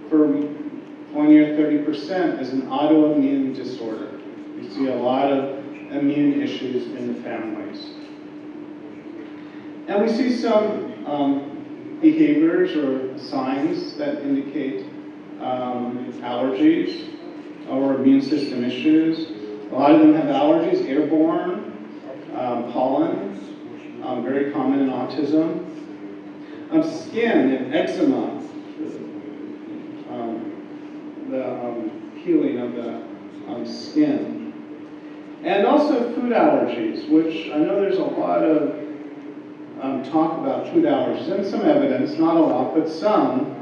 for 1 year, 30%, is an autoimmune disorder. You see a lot of immune issues in the families. And we see some behaviors or signs that indicate allergies or immune system issues. A lot of them have allergies, airborne, pollen, very common in autism. Skin, and eczema, the peeling of the skin. And also food allergies, which I know there's a lot of talk about food allergies, and some evidence, not a lot, but some,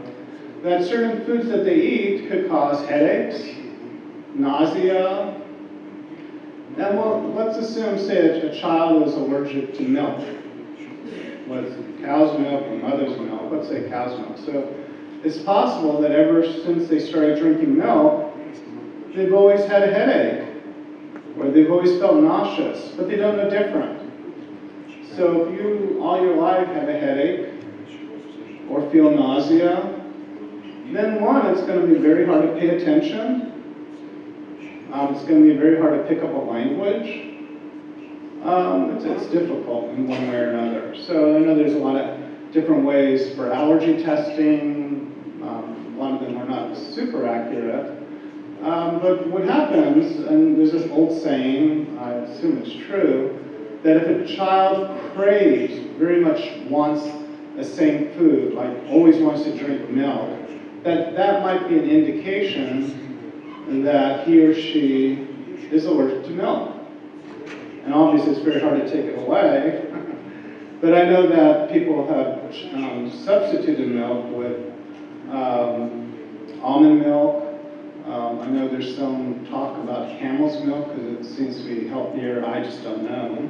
that certain foods that they eat could cause headaches, nausea. And well, let's assume, say, a child is allergic to milk, whether it's cow's milk or mother's milk, let's say cow's milk. So it's possible that ever since they started drinking milk, they've always had a headache, or they've always felt nauseous, but they don't know different. So if you, all your life, have a headache or feel nausea, then one, it's going to be very hard to pay attention. It's going to be very hard to pick up a language. It's difficult in one way or another. So I know there's a lot of different ways for allergy testing. A lot of them are not super accurate. But what happens, and there's this old saying, I assume it's true, that if a child craves, very much wants the same food, like always wants to drink milk, that might be an indication that he or she is allergic to milk. And obviously it's very hard to take it away. But I know that people have substituted milk with almond milk. I know there's some talk about camel's milk because it seems to be healthier. I just don't know.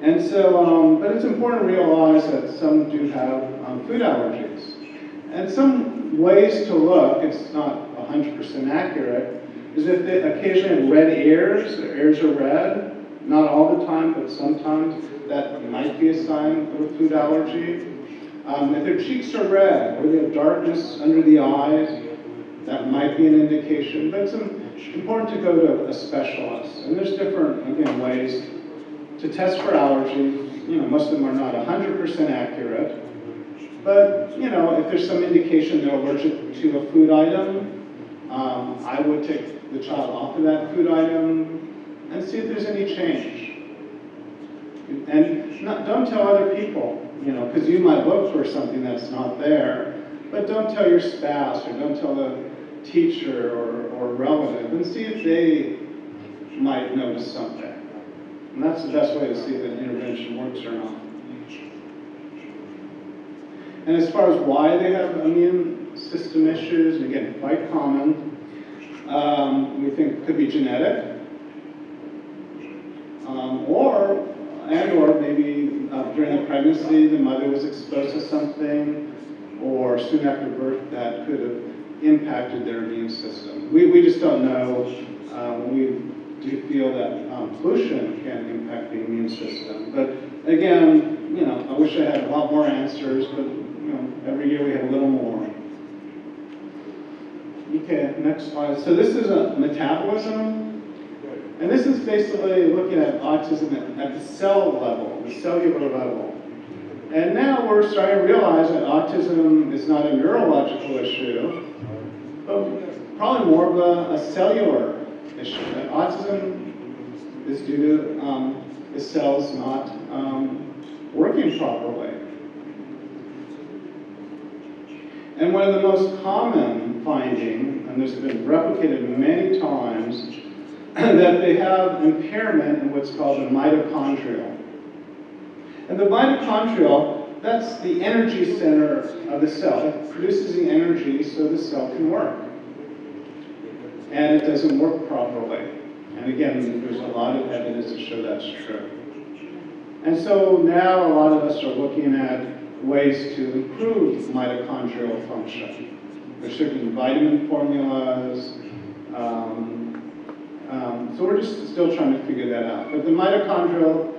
And so, but it's important to realize that some do have food allergies. And some ways to look, it's not 100% accurate, is if they occasionally have red ears, their ears are red, not all the time, but sometimes that might be a sign of a food allergy. If their cheeks are red, or they have darkness under the eyes, that might be an indication. But it's important to go to a specialist. And there's different, again, ways to test for allergies. most of them are not 100% accurate. But, if there's some indication they're allergic to a food item, I would take the child off of that food item and see if there's any change. And don't tell other people, because you might look for something that's not there, but don't tell your spouse or don't tell the teacher or relative, and see if they might notice something. And that's the best way to see if an intervention works or not. And as far as why they have immune system issues, and again, quite common, we think it could be genetic, or maybe during the pregnancy the mother was exposed to something, or soon after birth that could have impacted their immune system. We just don't know. We do feel that pollution can impact the immune system. But again, I wish I had a lot more answers, but every year we have a little more. Okay, next slide. So this is a metabolism. And this is basically looking at autism at the cell level, the cellular level. And now we're starting to realize that autism is not a neurological issue, but probably more of a cellular issue. That autism is due to the cells not working properly. And one of the most common findings, and this has been replicated many times, that they have impairment in what's called the mitochondrial. And the mitochondrial, that's the energy center of the cell. It produces the energy so the cell can work. And it doesn't work properly. And again, there's a lot of evidence to show that's true. And so now a lot of us are looking at ways to improve mitochondrial function. There's certain vitamin formulas. So we're just still trying to figure that out. But the mitochondrial,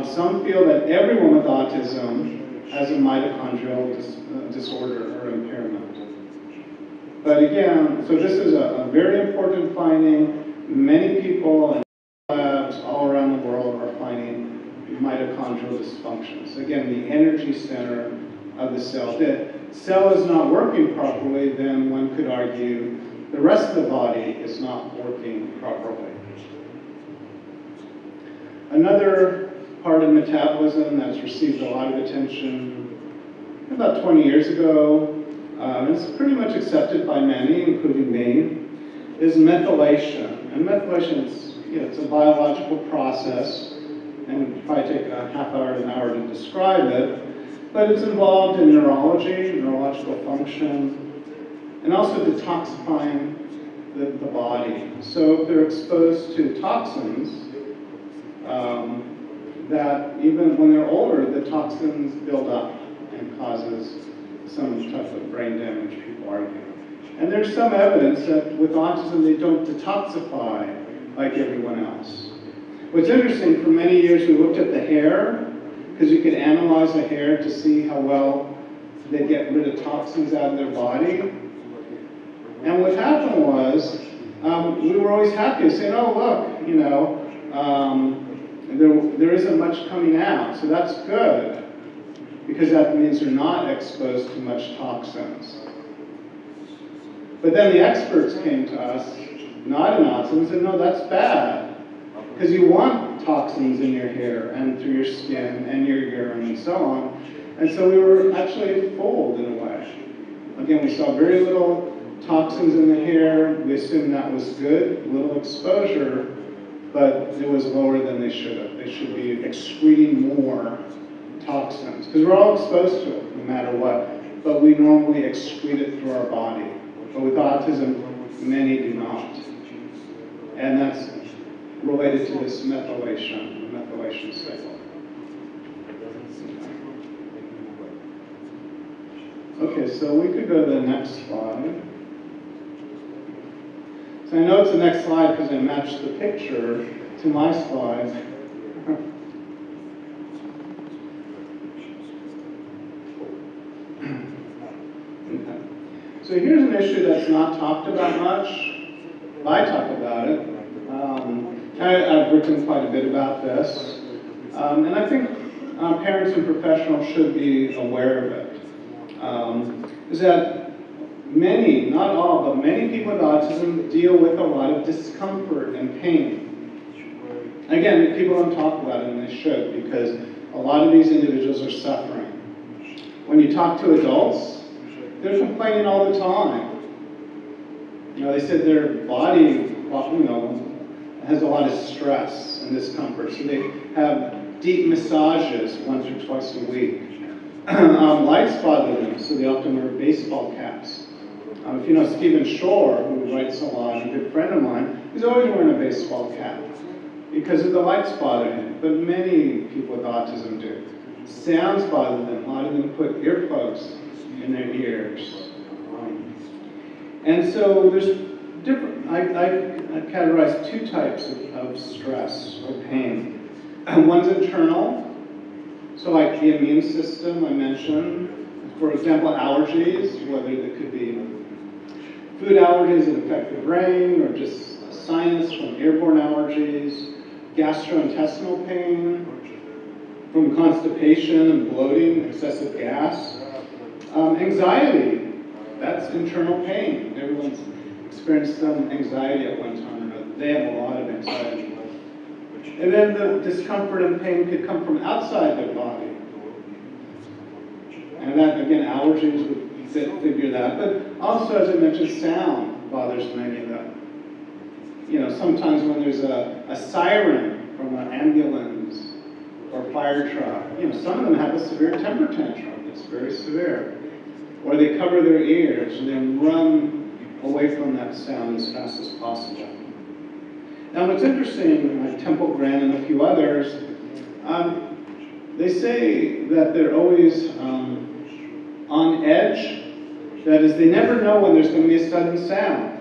some feel that everyone with autism has a mitochondrial disorder or impairment. But again, so this is a very important finding. Many people in labs all around the world are finding mitochondrial dysfunctions. Again, the energy center of the cell. If the cell is not working properly, then one could argue the rest of the body is not working properly. Another part of metabolism that's received a lot of attention about 20 years ago, and it's pretty much accepted by many, including me, is methylation. And methylation is, it's a biological process, and it would probably take a half hour to an hour to describe it, but it's involved in neurology, neurological function, and also detoxifying the body. So if they're exposed to toxins, that even when they're older, the toxins build up and causes some type of brain damage, people argue. And there's some evidence that with autism, they don't detoxify like everyone else. What's interesting, for many years we looked at the hair, because you could analyze the hair to see how well they get rid of toxins out of their body. And what happened was, we were always happy saying, oh look, there isn't much coming out, so that's good, because that means they're not exposed to much toxins. But then the experts came to us, not in autism, and said, no, that's bad, because you want toxins in your hair and through your skin and your urine and so on. And so we were actually fooled in a way. Again, we saw very little toxins in the hair. We assumed that was good, little exposure, but it was lower than they should have. They should be excreting more toxins, because we're all exposed to it no matter what, but we normally excrete it through our body. But with autism, many do not. And that's related to this methylation cycle. Okay, so we could go to the next slide. So I know it's the next slide because I matched the picture to my slide. Okay. So here's an issue that's not talked about much. I talk about it. I've written quite a bit about this. And I think parents and professionals should be aware of it, is that many, not all, but many people with autism deal with a lot of discomfort and pain. Again, people don't talk about it, and they should, because a lot of these individuals are suffering. When you talk to adults, they're complaining all the time. You know, they said their body, has a lot of stress and discomfort, so they have deep massages once or twice a week. Lights bother them, so they often wear baseball caps. If you know Stephen Shore, who writes a lot, a good friend of mine, he's always wearing a baseball cap because of the lights bother him, but many people with autism do. Sounds bother them. A lot of them put earplugs in their ears. And so there's different, I categorize two types of stress or pain. One's internal, so like the immune system I mentioned. For example, allergies, whether it could be food allergies that affect the brain, or just sinus from airborne allergies, gastrointestinal pain from constipation and bloating, excessive gas. Anxiety, that's internal pain. Everyone's experienced some anxiety at one time or another. They have a lot of anxiety. And then the discomfort and pain could come from outside their body. And that, again, allergies would figure that. But also, as I mentioned, sound bothers many of them. You know, sometimes when there's a siren from an ambulance or fire truck, you know, some of them have a severe temper tantrum. It's very severe. Or they cover their ears and then run away from that sound as fast as possible. Now, what's interesting, like Temple Grant and a few others, they say that they're always on edge. That is, they never know when there's going to be a sudden sound.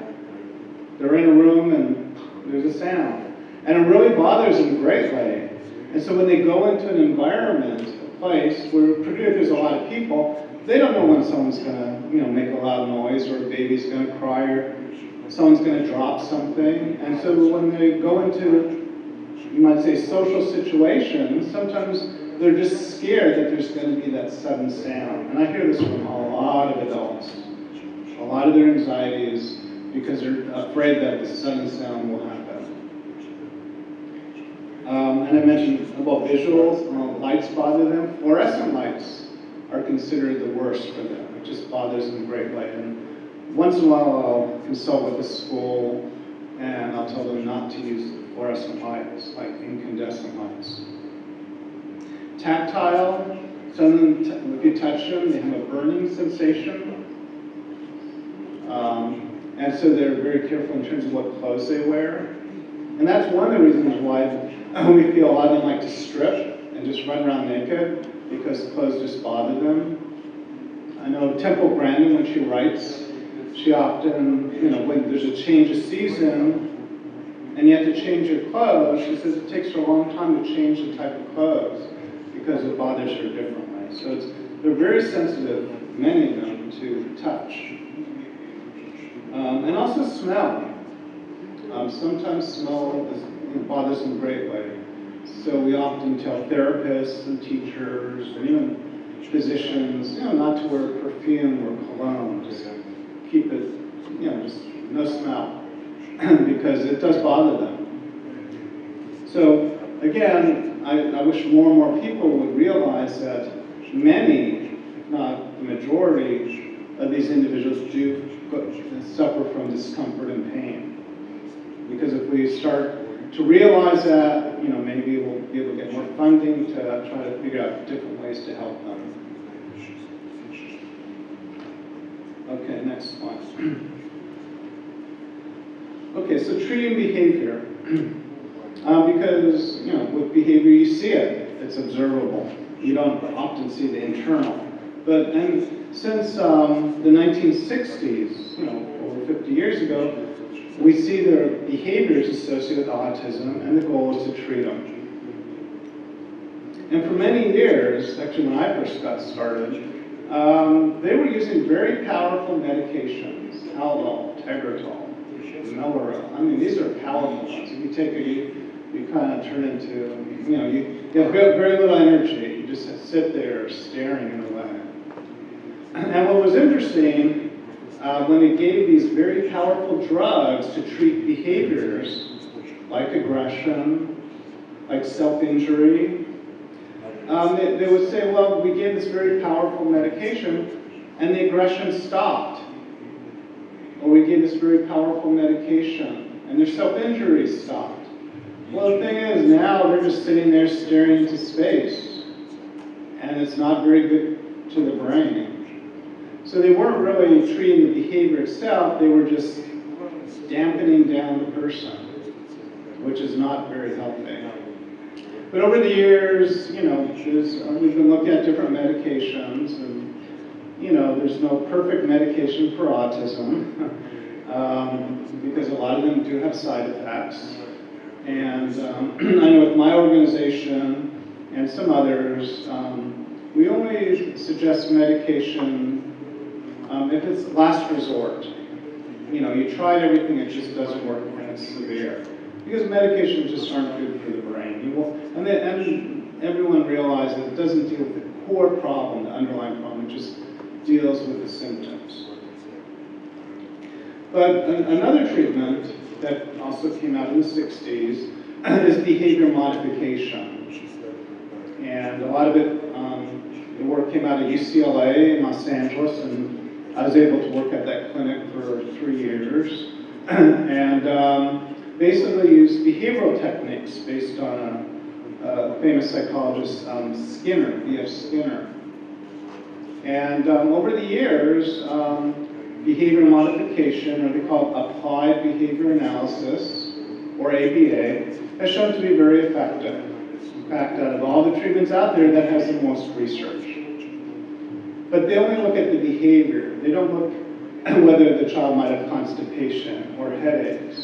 They're in a room and there's a sound. And it really bothers them greatly. And so when they go into an environment, a place where, particularly if there's a lot of people, they don't know when someone's going to, make a loud noise, or a baby's going to cry, or someone's going to drop something. And so when they go into, you might say, social situations, sometimes they're just scared that there's going to be that sudden sound. And I hear this from a lot of adults. A lot of their anxiety is because they're afraid that the sudden sound will happen. And I mentioned about visuals, lights bother them. Fluorescent lights are considered the worst for them. It just bothers them greatly. And once in a while I'll consult with the school and I'll tell them not to use fluorescent lights, like incandescent lights. Tactile, some of them, if you touch them, they have a burning sensation. And so they're very careful in terms of what clothes they wear. And that's one of the reasons why we feel a lot of them like to strip and just run around naked, because clothes just bother them. I know Temple Grandin, when she writes, she often, when there's a change of season and you have to change your clothes, she says it takes her a long time to change the type of clothes because it bothers her differently. So they're very sensitive, many of them, to touch. And also smell. Sometimes smell bothers them greatly. So we often tell therapists and teachers and even physicians, not to wear perfume or cologne. Just keep it, just no smell, because it does bother them. So again, I wish more and more people would realize that many, if not the majority, of these individuals do suffer from discomfort and pain. Because if we start to realize that, maybe we'll be able to get more funding to try to figure out different ways to help them. Okay, next one. Okay, so treating behavior. Because, with behavior you see it, it's observable. You don't often see the internal. And since the 1960s, over 50 years ago, we see their behaviors associated with autism, and the goal is to treat them. And for many years, actually when I first got started, they were using very powerful medications, Haldol, Tegretol, Melorel. I mean, these are powerful ones. If you take you kind of turn into, you know, you have very little energy. You just sit there staring in a way. And what was interesting, when it gave these very powerful drugs to treat behaviors like aggression, like self-injury, they would say, well, we gave this very powerful medication and the aggression stopped. Or we gave this very powerful medication and their self-injury stopped. Well, the thing is, now they're just sitting there staring into space, and it's not very good to the brain. So they weren't really treating the behavior itself, they were just dampening down the person, which is not very healthy. But over the years, you know, we've been looking at different medications, and you know, there's no perfect medication for autism, because a lot of them do have side effects. And I know with my organization and some others, we only suggest medication if it's last resort. You know, you tried everything, it just doesn't work when it's severe. Because medications just aren't good for the brain. And everyone realizes it doesn't deal with the core problem, the underlying problem, it just deals with the symptoms. But another treatment that also came out in the 60s is behavior modification. And a lot of it, the work came out of UCLA in Los Angeles, and I was able to work at that clinic for 3 years. And basically used behavioral techniques based on a famous psychologist, Skinner, B.F. Skinner. And over the years, behavior modification, or they call it applied behavior analysis, or ABA, has shown to be very effective. In fact, out of all the treatments out there, that has the most research. But they only look at the behavior. They don't look at whether the child might have constipation, or headaches,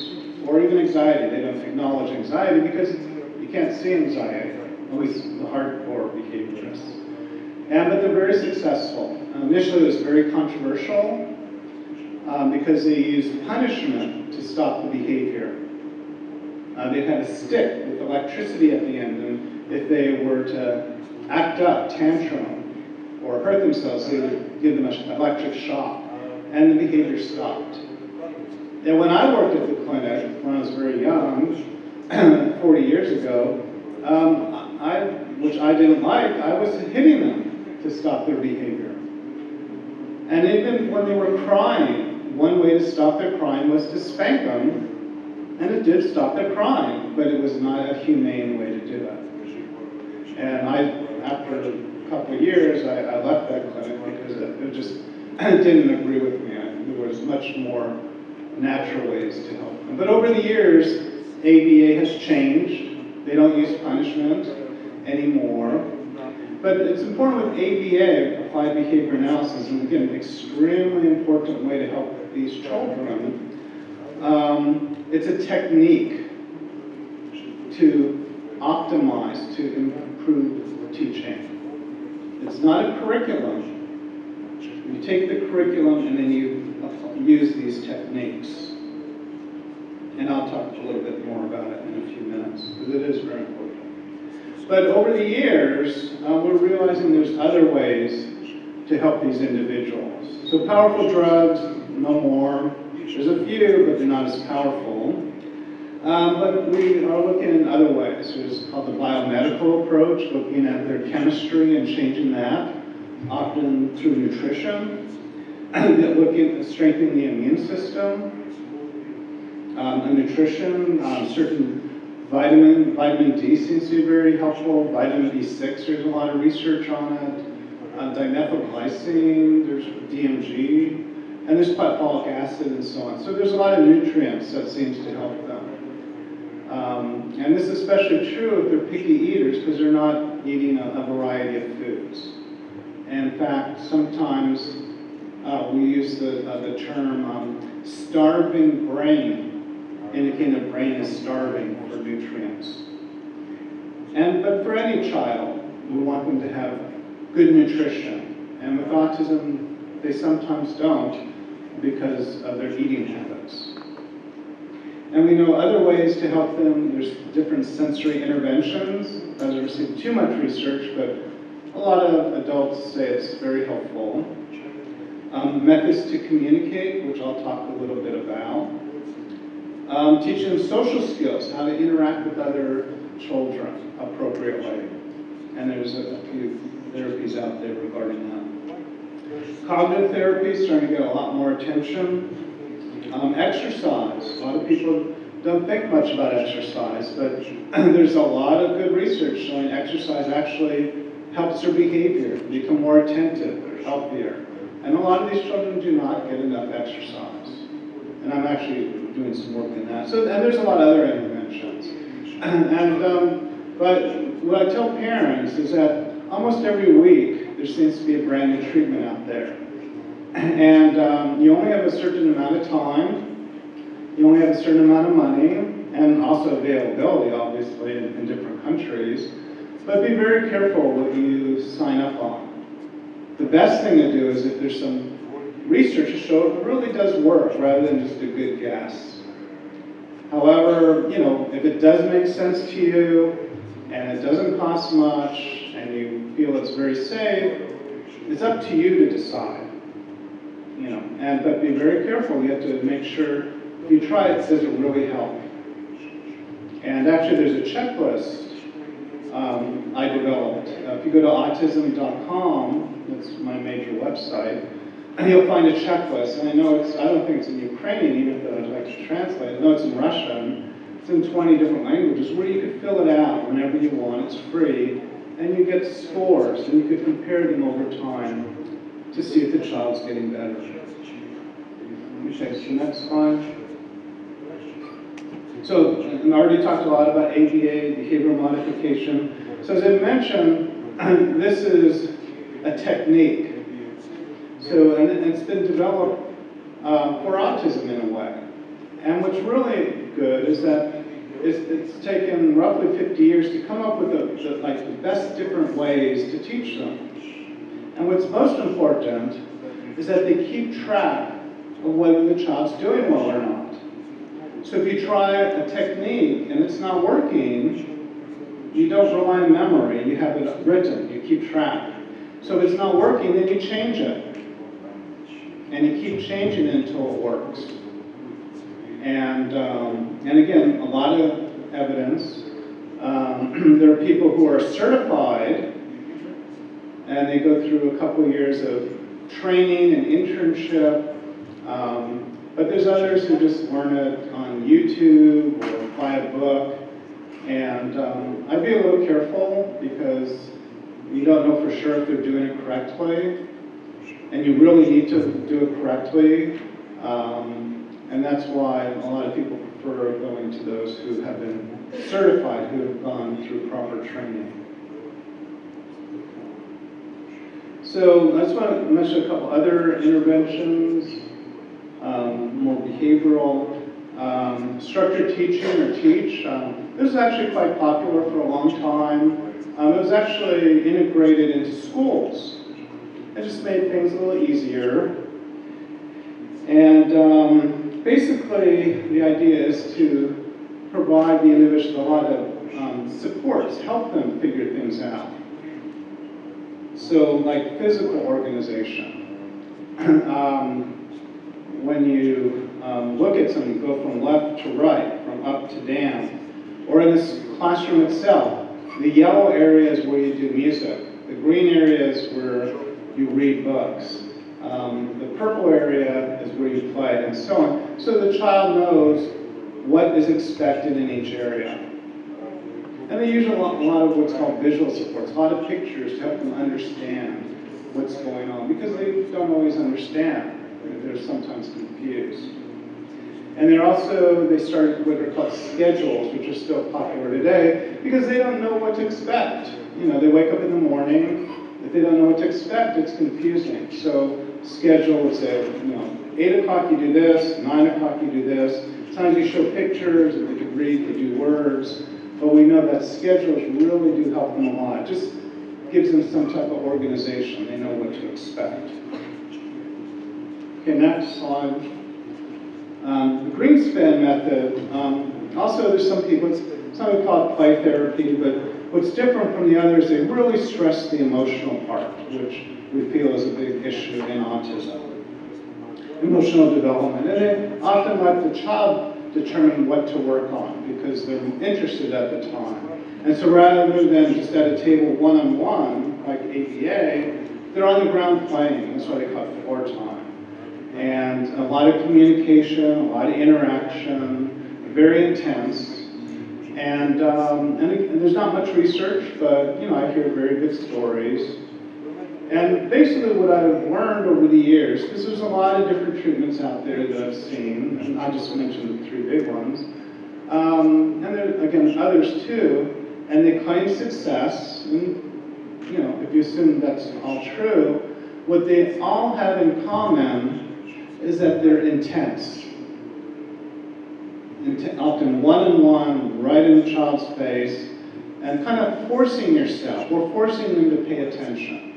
or even anxiety. They don't acknowledge anxiety because you can't see anxiety, at least the hardcore behaviorists. But they're very successful. Initially, it was very controversial because they used punishment to stop the behavior. They had a stick with electricity at the end, and if they were to act up, tantrum, or hurt themselves, they would give them an electric shock, and the behavior stopped. And when I worked at the clinic, when I was very young, 40 years ago, which I didn't like, I was hitting them to stop their behavior. And even when they were crying, one way to stop their crying was to spank them, and it did stop their crying, but it was not a humane way to do it. And after a couple of years, I left that clinic because it just didn't agree with me. There was much more natural ways to help them. But over the years, ABA has changed. They don't use punishment anymore. But it's important with ABA, Applied Behavior Analysis, and again, an extremely important way to help these children. It's a technique to optimize, to improve teaching. It's not a curriculum. You take the curriculum and then you use these techniques. And I'll talk a little bit more about it in a few minutes, because it is very important. But over the years, we're realizing there's other ways to help these individuals. So powerful drugs, no more. There's a few, but they're not as powerful. But we are looking in other ways. There's called the biomedical approach, looking at their chemistry and changing that, often through nutrition, looking at strengthening the immune system, nutrition, certain vitamin D seems to be very helpful. Vitamin B6, there's a lot of research on it. Dimethylglycine, there's DMG, and there's folic acid and so on. So there's a lot of nutrients that seems to help them. And this is especially true if they're picky eaters, because they're not eating a variety of foods. And in fact, sometimes we use the term starving brain, indicating the brain is starving for nutrients. But for any child, we want them to have good nutrition. And with autism, they sometimes don't because of their eating habits. And we know other ways to help them. There's different sensory interventions. Hasn't received too much research, but a lot of adults say it's very helpful. Methods to communicate, which I'll talk a little bit about. Teaching them social skills, how to interact with other children appropriately. And there's a few therapies out there regarding that. Cognitive therapy is starting to get a lot more attention. Exercise. A lot of people don't think much about exercise, but there's a lot of good research showing exercise actually helps their behavior, become more attentive, healthier. And a lot of these children do not get enough exercise. And I'm actually doing some work in that. So, and there's a lot of other interventions. But what I tell parents is that almost every week there seems to be a brand new treatment out there. And you only have a certain amount of time, you only have a certain amount of money, and also availability, obviously, in different countries. But be very careful what you sign up on. The best thing to do is if there's some research to show it really does work, rather than just a good guess. However, you know, if it does make sense to you, and it doesn't cost much, and you feel it's very safe, it's up to you to decide. You know, but be very careful. You have to make sure if you try it, does it really help? And actually, there's a checklist I developed. If you go to autism.com, that's my major website, and you'll find a checklist. And I know I don't think it's in Ukrainian, even though I'd like to translate. I know it's in Russian. It's in 20 different languages where you can fill it out whenever you want. It's free. And you get scores, and you can compare them over time to see if the child's getting better. Let me take the next slide. So I already talked a lot about ABA, behavioral modification. So as I mentioned, this is a technique. So, and it's been developed for autism in a way. And what's really good is that it's taken roughly 50 years to come up with the best different ways to teach them. And what's most important is that they keep track of whether the child's doing well or not. So if you try a technique and it's not working, you don't rely on memory, you have it written, you keep track. So if it's not working, then you change it. And you keep changing it until it works. And again, a lot of evidence. There are people who are certified, and they go through a couple years of training and internship. But there's others who just learn it on YouTube or buy a book. And I'd be a little careful because you don't know for sure if they're doing it correctly. And you really need to do it correctly. And that's why a lot of people prefer going to those who have been certified, who have gone through proper training. So I just want to mention a couple other interventions, more behavioral. Structured teaching or teach. This is actually quite popular for a long time. It was actually integrated into schools. It just made things a little easier. And basically, the idea is to provide the individual a lot of supports, help them figure things out. So, like physical organization. When you look at something, you go from left to right, from up to down. Or in this classroom itself, the yellow area is where you do music. The green area is where you read books. The purple area is where you play, and so on. So the child knows what is expected in each area. And they use a lot of what's called visual supports, a lot of pictures to help them understand what's going on, because they don't always understand. They're sometimes confused. And they started what are called schedules, which are still popular today, because they don't know what to expect. You know, they wake up in the morning, if they don't know what to expect, it's confusing. So schedule would say, 8 o'clock you do this, 9 o'clock you do this. Sometimes you show pictures, if they could read, they do words. But we know that schedules really do help them a lot. It just gives them some type of organization. They know what to expect. Okay, next slide. The Greenspan method, also there's some people, some would call it play therapy, but what's different from the others, they really stress the emotional part, which we feel is a big issue in autism. Emotional development, and they often let the child determine what to work on because they're interested at the time. And so rather than just at a table one-on-one, like ABA, they're on the ground playing. That's why they call it floor time. And a lot of communication, a lot of interaction, very intense. And there's not much research, but I hear very good stories. And basically what I've learned over the years, because there's a lot of different treatments out there that I've seen, and I just mentioned the 3 big ones, and there, again, others too, and they claim success, and if you assume that's all true, what they all have in common is that they're intense. Often one-on-one, right in the child's face, and kind of forcing yourself, or forcing them to pay attention.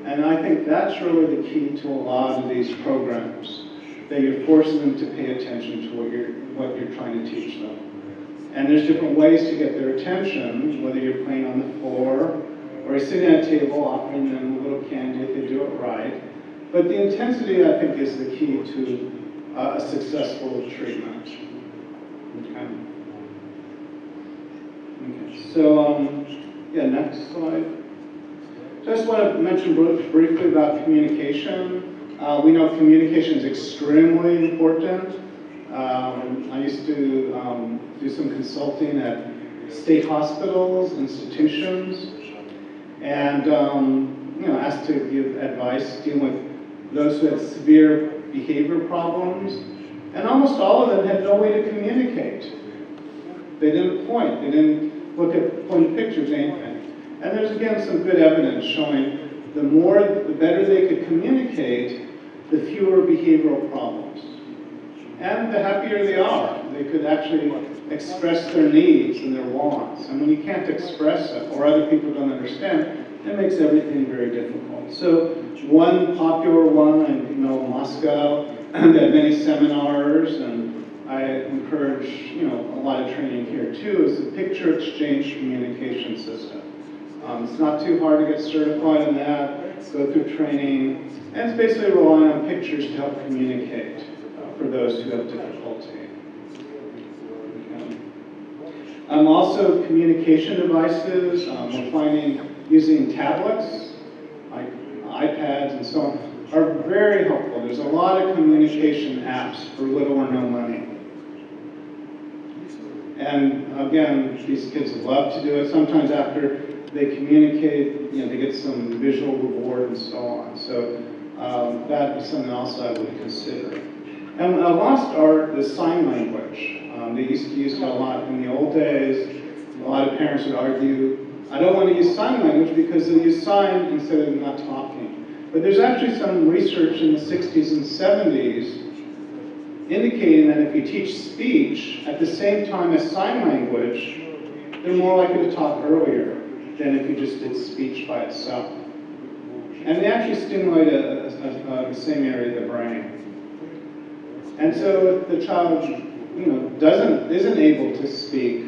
And I think that's really the key to a lot of these programs, that you're forcing them to pay attention to what you're trying to teach them. And there's different ways to get their attention, whether you're playing on the floor, or you're sitting at a table offering them a little candy if they do it right. But the intensity, I think, is the key to a successful treatment. Okay. So, yeah, next slide. So I just want to mention briefly about communication. We know communication is extremely important. I used to do some consulting at state hospitals, institutions, and asked to give advice dealing with those who had severe behavior problems. And almost all of them had no way to communicate. They didn't point. They didn't look at point pictures, anything. And there's, again, some good evidence showing the better they could communicate, the fewer behavioral problems. And the happier they are. They could actually express their needs and their wants. And when you can't express it, or other people don't understand, it makes everything very difficult. So one popular one, I know Moscow, they had many seminars, and I encourage a lot of training here too, is the picture exchange communication system. It's not too hard to get certified in that, go through training, and it's basically relying on pictures to help communicate for those who have difficulty. Also communication devices, we're finding using tablets, like iPads and so on, are very helpful. There's a lot of communication apps for little or no money. And again, these kids love to do it. Sometimes after they communicate, they get some visual reward and so on. So that is something else I would consider. And a lost art is sign language. They used to use it a lot in the old days. A lot of parents would argue, I don't want to use sign language because they use sign instead of not talking. But there's actually some research in the 60s and 70s indicating that if you teach speech at the same time as sign language, they're more likely to talk earlier than if you just did speech by itself. And they actually stimulate the same area of the brain. And so if the child, isn't able to speak,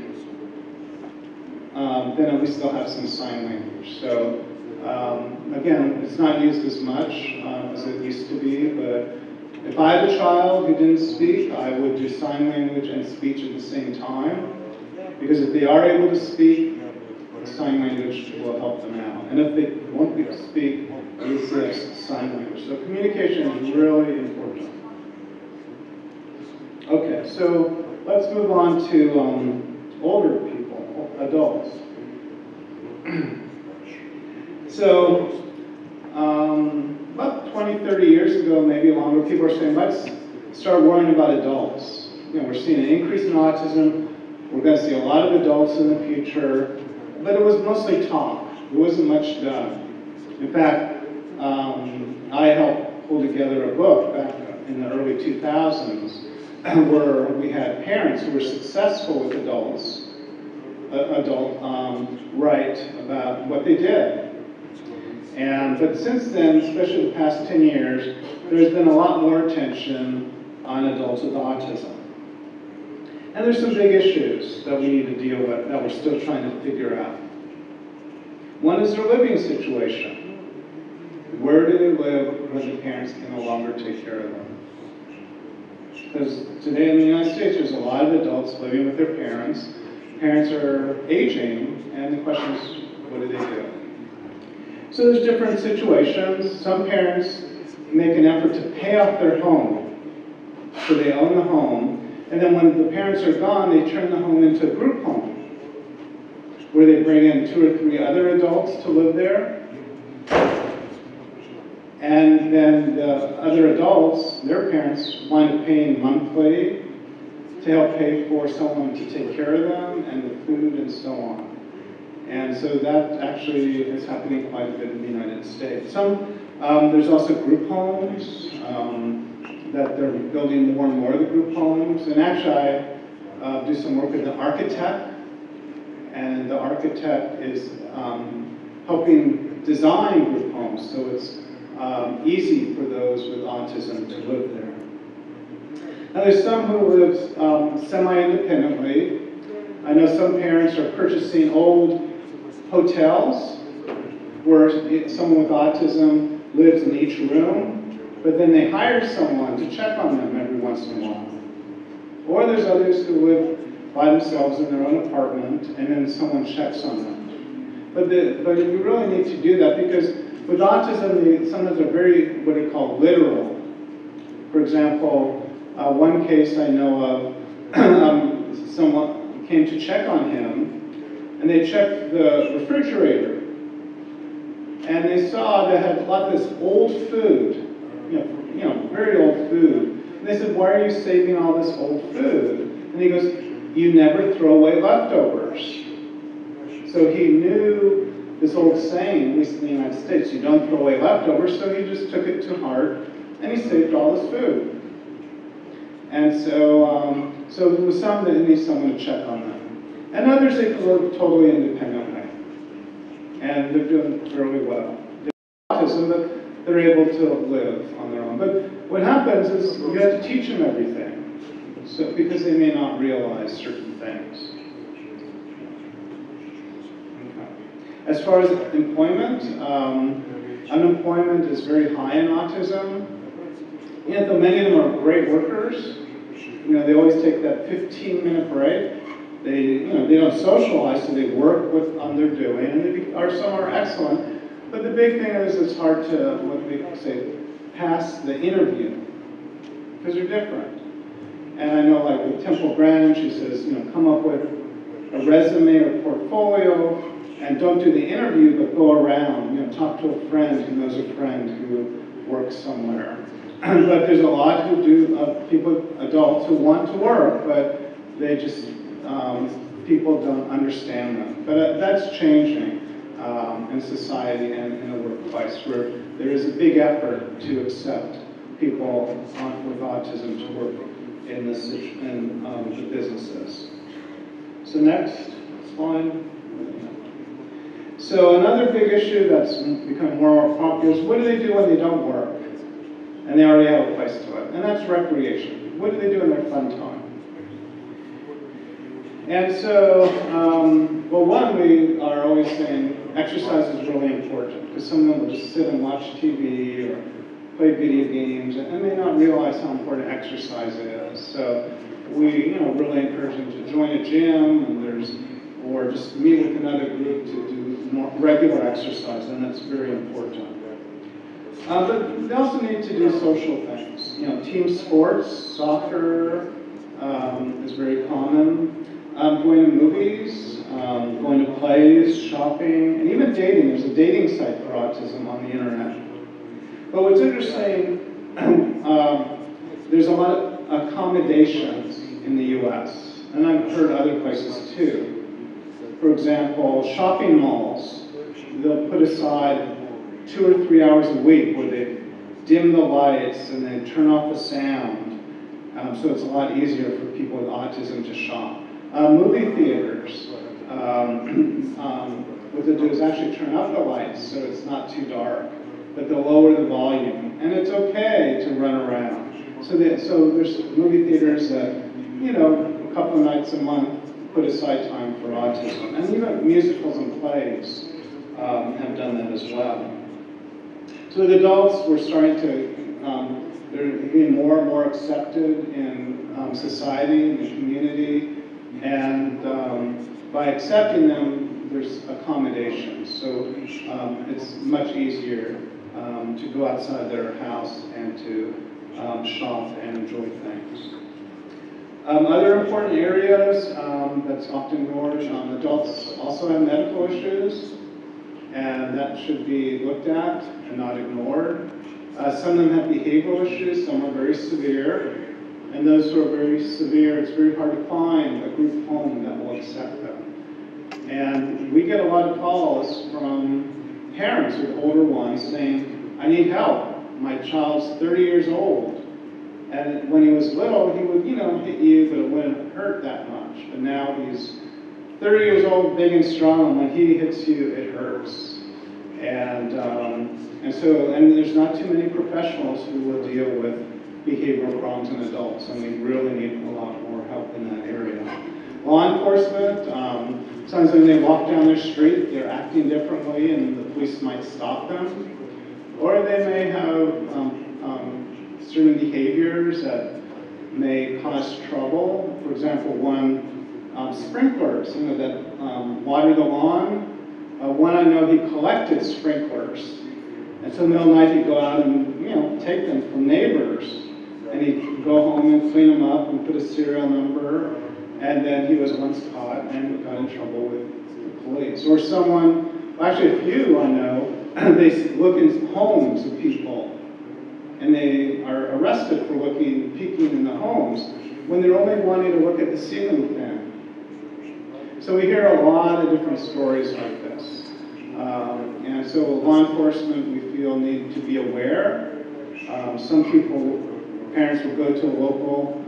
then at least they'll have some sign language. So again, it's not used as much as it used to be, but if I had a child who didn't speak, I would do sign language and speech at the same time, because if they are able to speak, sign language will help them out. And if they won't be able to speak, use sign language. So communication is really important. Okay, so let's move on to older people, adults. So about 20, 30 years ago, maybe longer, people are saying, let's start worrying about adults. We're seeing an increase in autism. We're going to see a lot of adults in the future. But it was mostly talk. There wasn't much done. In fact, I helped pull together a book back in the early 2000s where we had parents who were successful with adults write about what they did. But since then, especially the past 10 years, there's been a lot more attention on adults with autism. And there's some big issues that we need to deal with that we're still trying to figure out. One is their living situation. Where do they live when the parents can no longer take care of them? Because today in the United States, there's a lot of adults living with their parents. Parents are aging, and the question is, what do they do? So there's different situations. Some parents make an effort to pay off their home, so they own the home, and then when the parents are gone, they turn the home into a group home, where they bring in 2 or 3 other adults to live there. And then the other adults, their parents, wind up paying monthly to help pay for someone to take care of them and the food and so on. And so that actually is happening quite a bit in the United States. There's also group homes that they're building more and more of the group homes. And actually, I do some work with an architect, and the architect is helping design group homes, so it's easy for those with autism to live there. Now there's some who live semi-independently. I know some parents are purchasing old hotels where someone with autism lives in each room, but then they hire someone to check on them every once in a while. Or there's others who live by themselves in their own apartment, and then someone checks on them. But you really need to do that, because with autism, they sometimes are very, what they call, literal. For example, one case I know of, someone came to check on him, and they checked the refrigerator, and they saw they had a lot of this old food, very old food. And they said, "Why are you saving all this old food?" And he goes, "You never throw away leftovers." So he knew this old saying, at least in the United States, you don't throw away leftovers, so he just took it to heart, and he saved all his food. And so, so there was some that need someone to check on them. And others, they live totally independently. And they're doing fairly well. They have autism, but they're able to live on their own. But what happens is you have to teach them everything, so, because they may not realize certain things. As far as employment, unemployment is very high in autism. Though many of them are great workers, they always take that 15-minute break. They don't socialize, so they work on their doing, and some are excellent. But the big thing is it's hard to, what we say, pass the interview, because they're different. And I know, like with Temple Grandin, she says, come up with a resume or portfolio, and don't do the interview, but go around, talk to a friend who knows a friend who works somewhere. But there's a lot who do, adults who want to work, but they just, people don't understand them. But that's changing in society and in the workplace, where there is a big effort to accept people with autism to work in the businesses. So next slide. So another big issue that's become more popular is, what do they do when they don't work? And they already have a place to live. And that's recreation. What do they do in their fun time? And so, well, one, we are always saying exercise is really important, because someone will just sit and watch TV or play video games and may not realize how important exercise is. So we, really encourage them to join a gym, and or just meet with another group to do more regular exercise, and that's very important. But they also need to do social things. Team sports, soccer is very common. Going to movies, going to plays, shopping, and even dating. There's a dating site for autism on the internet. But what's interesting, there's a lot of accommodations in the U.S., and I've heard other places too. For example, shopping malls, they'll put aside 2 or 3 hours a week where they dim the lights and they turn off the sound, so it's a lot easier for people with autism to shop. Movie theaters, what they'll do is actually turn up the lights so it's not too dark, but they'll lower the volume. And it's okay to run around. So there's movie theaters that, you know, a couple of nights a month put aside time for autism. And even musicals and plays have done that as well. So with adults, we're starting to, they're being more and more accepted in society, in the community, and by accepting them, there's accommodations. So it's much easier to go outside their house and to shop and enjoy things. Other important areas that's often ignored, adults also have medical issues, and that should be looked at and not ignored. Some of them have behavioral issues, some are very severe, and those who are very severe, it's very hard to find a group home that will accept them. And we get a lot of calls from parents with older ones saying, I need help. My child's 30 years old. And when he was little, he would, you know, hit you, but it wouldn't hurt that much. But now he's 30 years old, big and strong, and when he hits you, it hurts. And there's not too many professionals who will deal with behavioral problems in adults, and we really need a lot more help in that area. Law enforcement, sometimes when they walk down their street, they're acting differently, and the police might stop them. Or they may have certain behaviors that may cause trouble. For example, sprinklers, you know, that water the lawn. One I know, he collected sprinklers. And so in the middle of the night, he'd go out and, you know, take them from neighbors. And he'd go home and clean them up and put a serial number. And then he was once caught and got in trouble with the police. Or someone, actually a few I know, they look in homes of people. And they are arrested for peeking in the homes when they're only wanting to look at the ceiling fan. So we hear a lot of different stories like this. And so law enforcement, we feel, need to be aware. Some parents will go to a local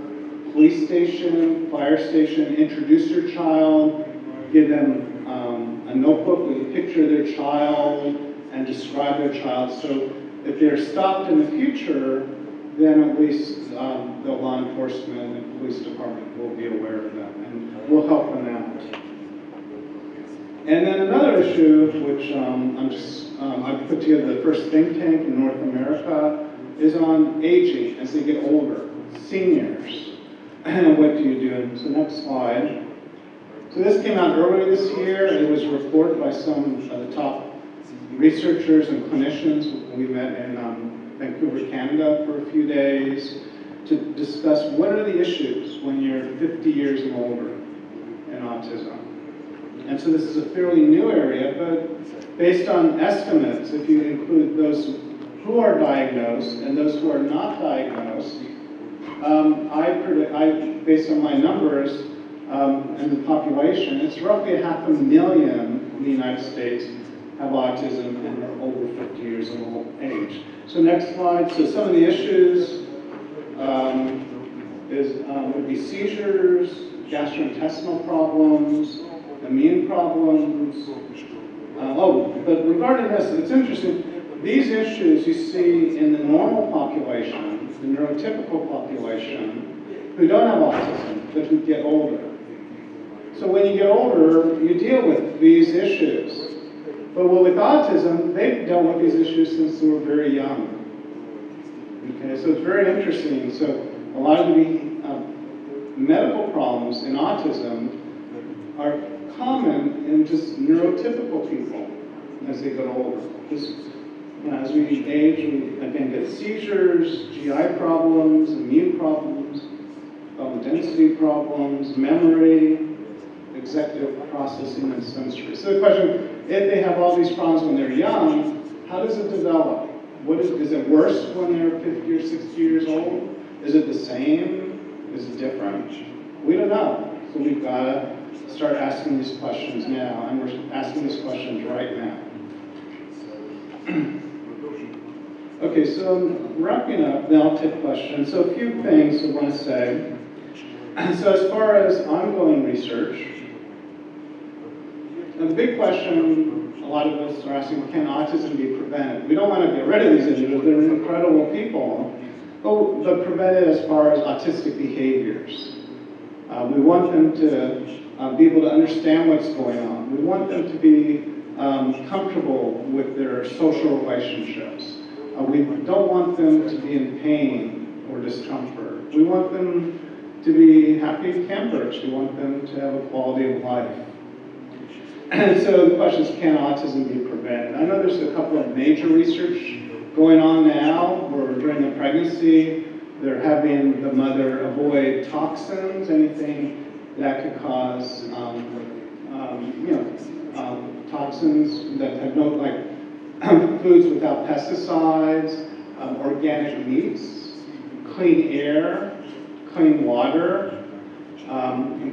police station, fire station, introduce their child, give them a notebook with a picture of their child, and describe their child. So if they're stopped in the future, then at least the law enforcement and police department will be aware of them and will help them out. And then another issue, which I've put together the first think tank in North America, is on aging as they get older, seniors. And what do you do? So next slide. So this came out earlier this year. It was a report by some of the top researchers and clinicians. We met in Vancouver, Canada for a few days to discuss what are the issues when you're 50 years and older in autism. And so this is a fairly new area, but based on estimates, if you include those who are diagnosed and those who are not diagnosed, based on my numbers and the population, it's roughly 500,000 in the United States have autism and are over 50 years of age. So next slide. So some of the issues would be seizures, gastrointestinal problems, immune problems. But regarding this, it's interesting. These issues you see in the normal population, the neurotypical population, who don't have autism, but who get older. So when you get older, you deal with these issues. But with autism, they've dealt with these issues since they were very young. Okay, so it's very interesting. So a lot of the medical problems in autism are common in just neurotypical people as they get older. Just, as we age, we again get seizures, GI problems, immune problems, bone density problems, memory, executive processing, and sensory. So the question, if they have all these problems when they're young, how does it develop? Is it worse when they're 50 or 60 years old? Is it the same? Is it different? We don't know. So we've got to start asking these questions now, and we're asking these questions right now. Okay, so wrapping up, then I'll take questions. So a few things I want to say. So as far as ongoing research, the big question a lot of us are asking, can autism be prevented? We don't want to get rid of these individuals. They're incredible people. But prevent it as far as autistic behaviors. We want them to be able to understand what's going on. We want them to be comfortable with their social relationships. We don't want them to be in pain or discomfort. We want them to be happy campers. We want them to have a quality of life. And so the question is, can autism be prevented? I know there's a couple of major research going on now where during the pregnancy, they're having the mother avoid toxins, anything that could cause, toxins that have no, like foods without pesticides, organic meats, clean air, clean water,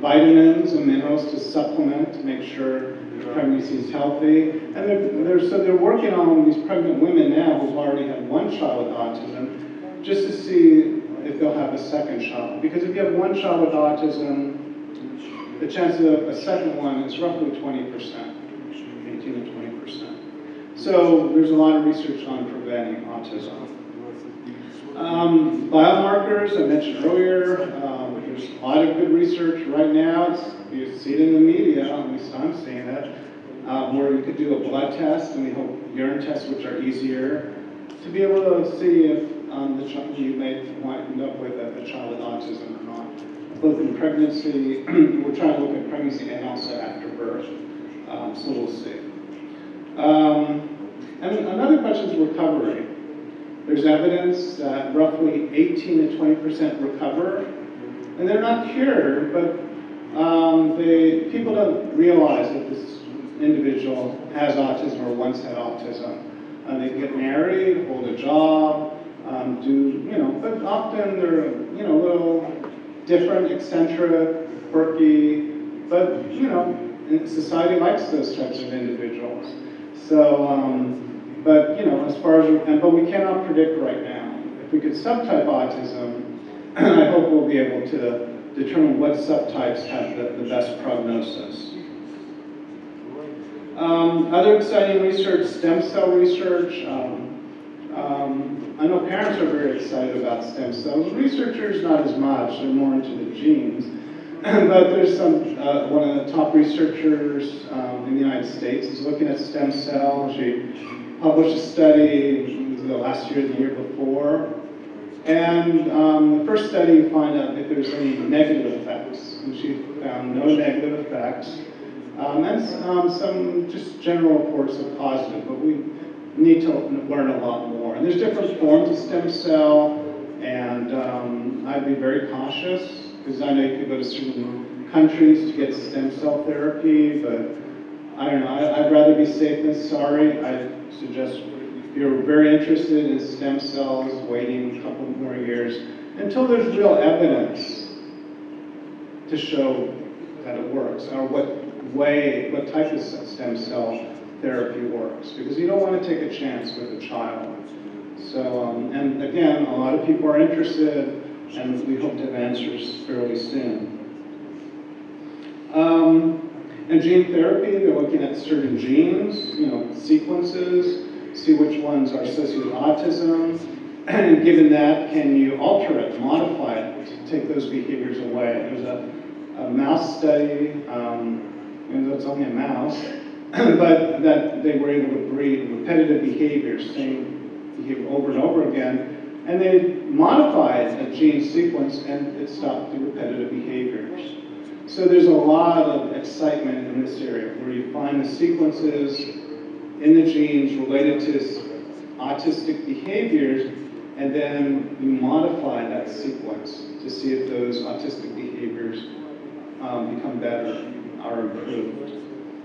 vitamins and minerals to supplement to make sure the pregnancy is healthy. And they're working on these pregnant women now who've already had one child with autism, just to see if they'll have a second child. Because if you have one child with autism, the chance of a second one is roughly 20%, 18 to 20%. So there's a lot of research on preventing autism. Biomarkers, I mentioned earlier, there's a lot of good research right now. You see it in the media, at least I'm seeing it, where you could do a blood test, and we hope urine tests, which are easier, to be able to see if the child you may wind up with a child with autism or not. Both in pregnancy, we're trying to look at pregnancy and also after birth, so we'll see. And another question is recovery. There's evidence that roughly 18 to 20% recover, and they're not cured, but people don't realize that this individual has autism or once had autism. They get married, hold a job, but often they're, a little different, eccentric, quirky, but, society likes those types of individuals. So, as far as, but we cannot predict right now. If we could subtype autism, I hope we'll be able to determine what subtypes have the best prognosis. Other exciting research, stem cell research. I know parents are very excited about stem cells. Researchers, not as much. They're more into the genes. But there's one of the top researchers in the United States is looking at stem cells. She published a study the last year or the year before. And the first study, you find out if there's any negative effects. And she found no negative effects. And some just general reports of positive, but we need to learn a lot more. And there's different forms of stem cell, and I'd be very cautious, because I know you could go to certain countries to get stem cell therapy, but I don't know, I'd rather be safe than sorry. I suggest if you're very interested in stem cells, waiting a couple more years until there's real evidence to show that it works, or what type of stem cell therapy works, because you don't want to take a chance with a child. So, and again, a lot of people are interested, and we hope to have answers fairly soon. And gene therapy, they're looking at certain genes, sequences, see which ones are associated with autism, and given that, can you alter it, modify it, to take those behaviors away? There's a mouse study, even though it's only a mouse, but that they were able to breed repetitive behaviors, same behavior over and over again, and they modified a gene sequence and it stopped the repetitive behaviors. So there's a lot of excitement in this area where you find the sequences in the genes related to autistic behaviors, and then you modify that sequence to see if those autistic behaviors become better or improved.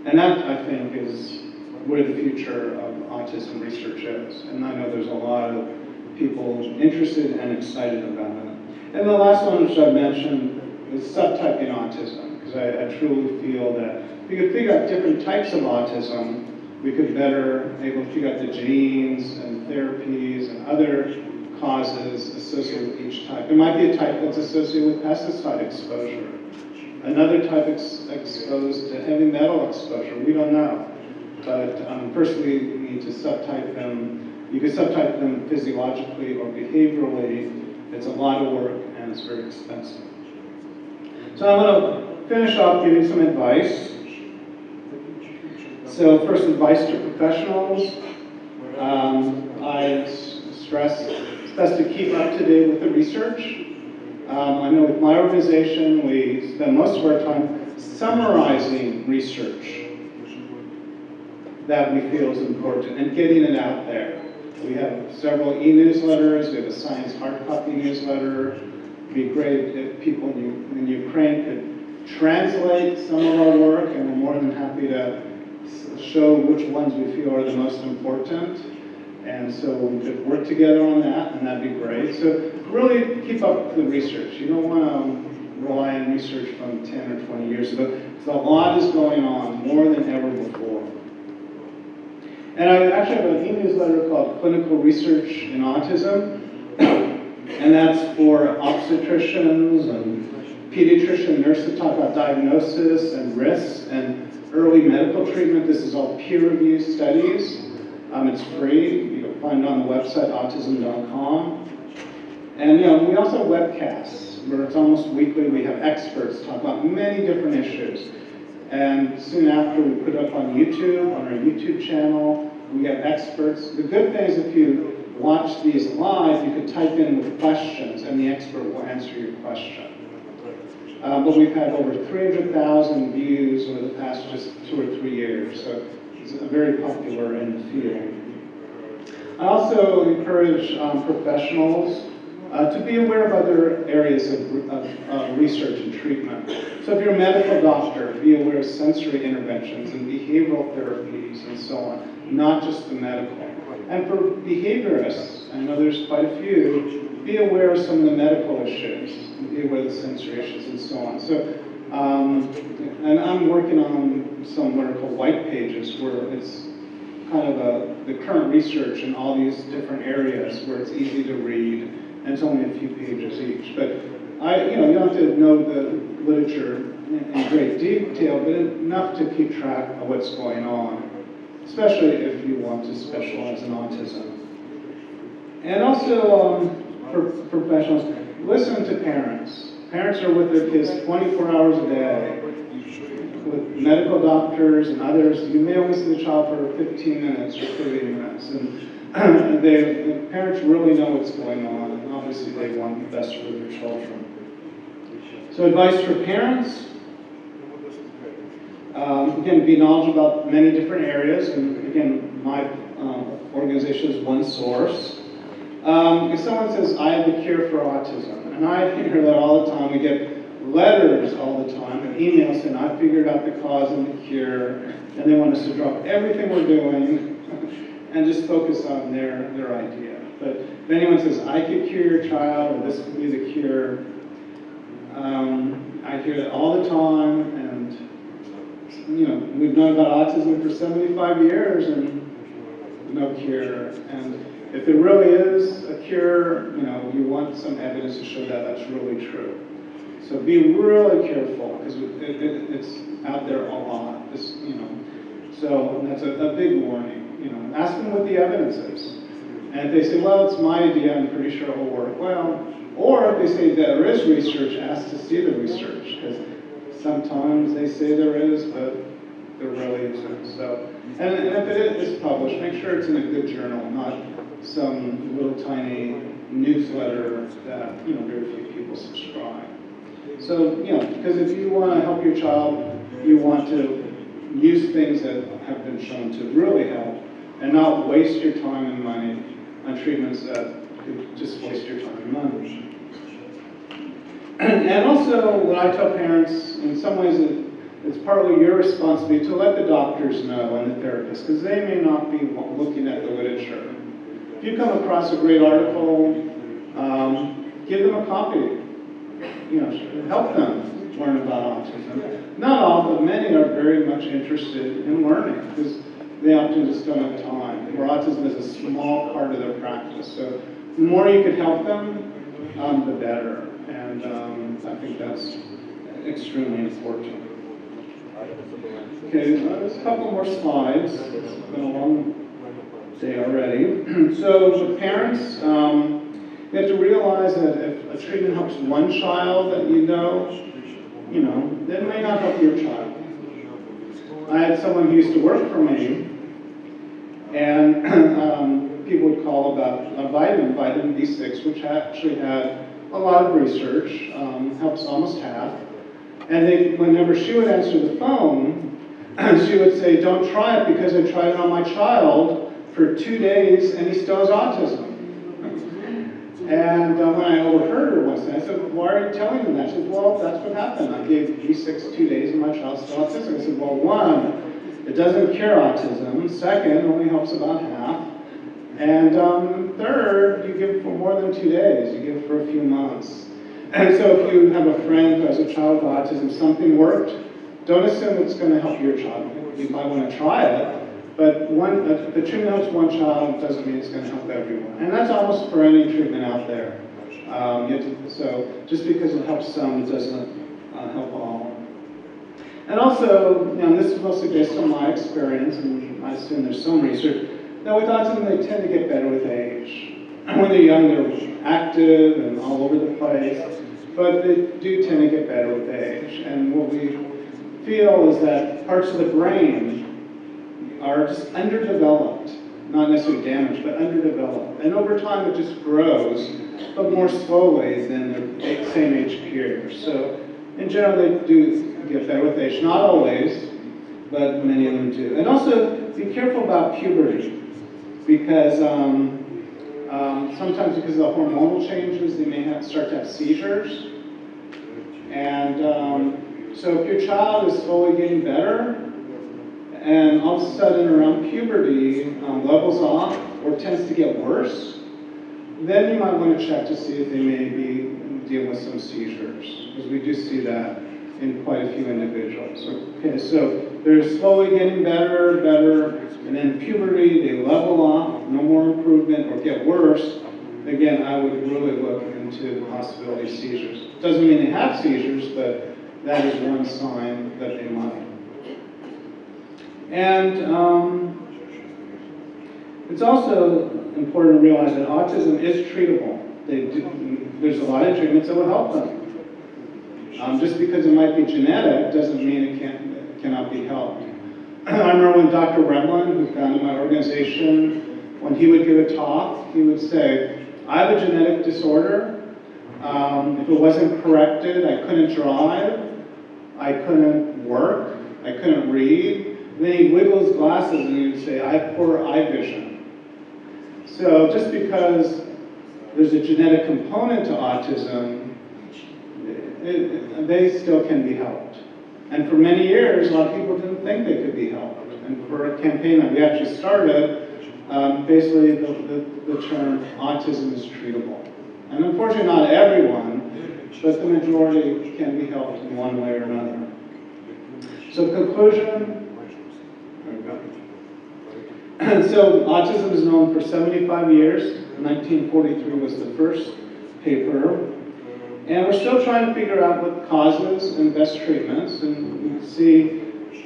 And that, I think, is where the future of autism research is. And I know there's a lot of people interested and excited about it. And the last one, which I mentioned, is subtyping autism, because I truly feel that if we could figure out different types of autism, we could better able to figure out the genes and therapies and other causes associated with each type. There might be a type that's associated with pesticide exposure. Another type exposed to heavy metal exposure. We don't know. But first we need to subtype them. You could subtype them physiologically or behaviorally It's a lot of work and it's very expensive. So I'm going to finish off giving some advice. So first, advice to professionals. I stress it's best to keep up to date with the research. I know with my organization, we spend most of our time summarizing research that we feel is important and getting it out there. We have several e-newsletters. We have a science hard copy newsletter. It'd be great if people in Ukraine could translate some of our work, and we're more than happy to show which ones we feel are the most important. And so we could work together on that, and that'd be great. So really keep up with the research. You don't want to rely on research from 10 or 20 years ago, because a lot is going on, more than ever before. And I actually have an e-newsletter called Clinical Research in Autism, and that's for obstetricians and pediatrician nurses to talk about diagnosis and risks and early medical treatment. This is all peer-reviewed studies. It's free. You can find it on the website, autism.com. And we also have webcasts, where it's almost weekly. We have experts talk about many different issues. And soon after, we put it up on YouTube, on our YouTube channel. We have experts. The good thing is if you watch these live, you can type in with questions, and the expert will answer your question. But we've had over 300,000 views over the past just 2 or 3 years, so it's very popular in the field. I also encourage professionals to be aware of other areas of research and treatment. So if you're a medical doctor, be aware of sensory interventions and behavioral therapies and so on, not just the medical. And for behaviorists, I know there's quite a few, be aware of some of the medical issues, be aware of the sensory issues and so on. So, and I'm working on some what are called white pages, where it's kind of the current research in all these different areas where it's easy to read, and it's only a few pages each. But you don't have to know the literature in great detail, but enough to keep track of what's going on, especially if you want to specialize in autism. And also, for professionals, listen to parents. Parents are with their kids 24 hours a day. With medical doctors and others, you may only see the child for 15 minutes or 30 minutes. And the parents really know what's going on, and obviously they want the best for their children. So advice for parents, again, be knowledgeable about many different areas, and again, my organization is one source. If someone says, I have the cure for autism, and I hear that all the time, we get letters all the time, and emails saying, I figured out the cause and the cure, and they want us to drop everything we're doing and just focus on their idea. But if anyone says, I could cure your child, or this could be the cure, I hear that all the time, and we've known about autism for 75 years, and no cure. And if there really is a cure, you want some evidence to show that that's really true. So be really careful, because it's out there a lot. So that's a big warning. Ask them what the evidence is. And if they say, well, it's my idea, I'm pretty sure it will work. Well, or if they say there is research, ask to see the research, because sometimes they say there is, but there really isn't. So, and if it is published, make sure it's in a good journal, not some little tiny newsletter that very few people subscribe. So, because if you want to help your child, you want to use things that have been shown to really help, and not waste your time and money on treatments that could just waste your time and money. And also, when I tell parents, in some ways it's partly your responsibility to let the doctors know and the therapists, because they may not be looking at the literature. If you come across a great article, give them a copy. Help them learn about autism. Not all, but many are very much interested in learning, because they often just don't have time, where autism is a small part of their practice. So the more you can help them, the better. And I think that's extremely important. Okay, there's a couple more slides. It's been a long day already. So with parents, you have to realize that if a treatment helps one child that you know, then it may not help your child. I had someone who used to work for me, and people would call about a vitamin B6, which actually had a lot of research, helps almost half. And whenever she would answer the phone, she would say, don't try it because I tried it on my child for 2 days and he still has autism. And when I overheard her once, I said, why are you telling them that? She said, well, that's what happened. I gave B6 2 days and my child's still autistic. I said, well, one, it doesn't cure autism. Second, it only helps about half. And third, you give for more than 2 days. You give for a few months. And so if you have a friend who has a child with autism, something worked, don't assume it's going to help your child. You might want to try it, but the treatment helps one child doesn't mean it's going to help everyone. And that's almost for any treatment out there. So just because it helps some, it doesn't help all. And also, this is mostly based on my experience, and I assume there's some research, that with autism they tend to get better with age. When they're young, they're active and all over the place, but they do tend to get better with age. And what we feel is that parts of the brain are just underdeveloped, not necessarily damaged, but underdeveloped. And over time it just grows, but more slowly than their same age peers. So in general they do get better with age, not always, but many of them do. And also be careful about puberty, because sometimes because of the hormonal changes, they may start to have seizures. And so if your child is slowly getting better, and all of a sudden around puberty levels off or tends to get worse, then you might want to check to see if they may be dealing with some seizures, because we do see that in quite a few individuals. Okay, so they're slowly getting better, and then puberty, they level off, no more improvement, or get worse. Again, I would really look into the possibility of seizures. Doesn't mean they have seizures, but that is one sign that they might. And it's also important to realize that autism is treatable. There's a lot of treatments that will help them. Just because it might be genetic doesn't mean it cannot be helped. I remember when Dr. Remlin, who founded my organization, when he would give a talk, he would say, I have a genetic disorder. If it wasn't corrected, I couldn't drive, I couldn't work, I couldn't read. And then he'd wiggle his glasses and he'd say, I have poor eye vision. So just because there's a genetic component to autism, they still can be helped. And for many years, a lot of people didn't think they could be helped. And for a campaign that we actually started, basically the term autism is treatable. And unfortunately not everyone, but the majority can be helped in one way or another. So conclusion, so autism is known for 75 years. 1943 was the first paper. And we're still trying to figure out what causes and best treatments. And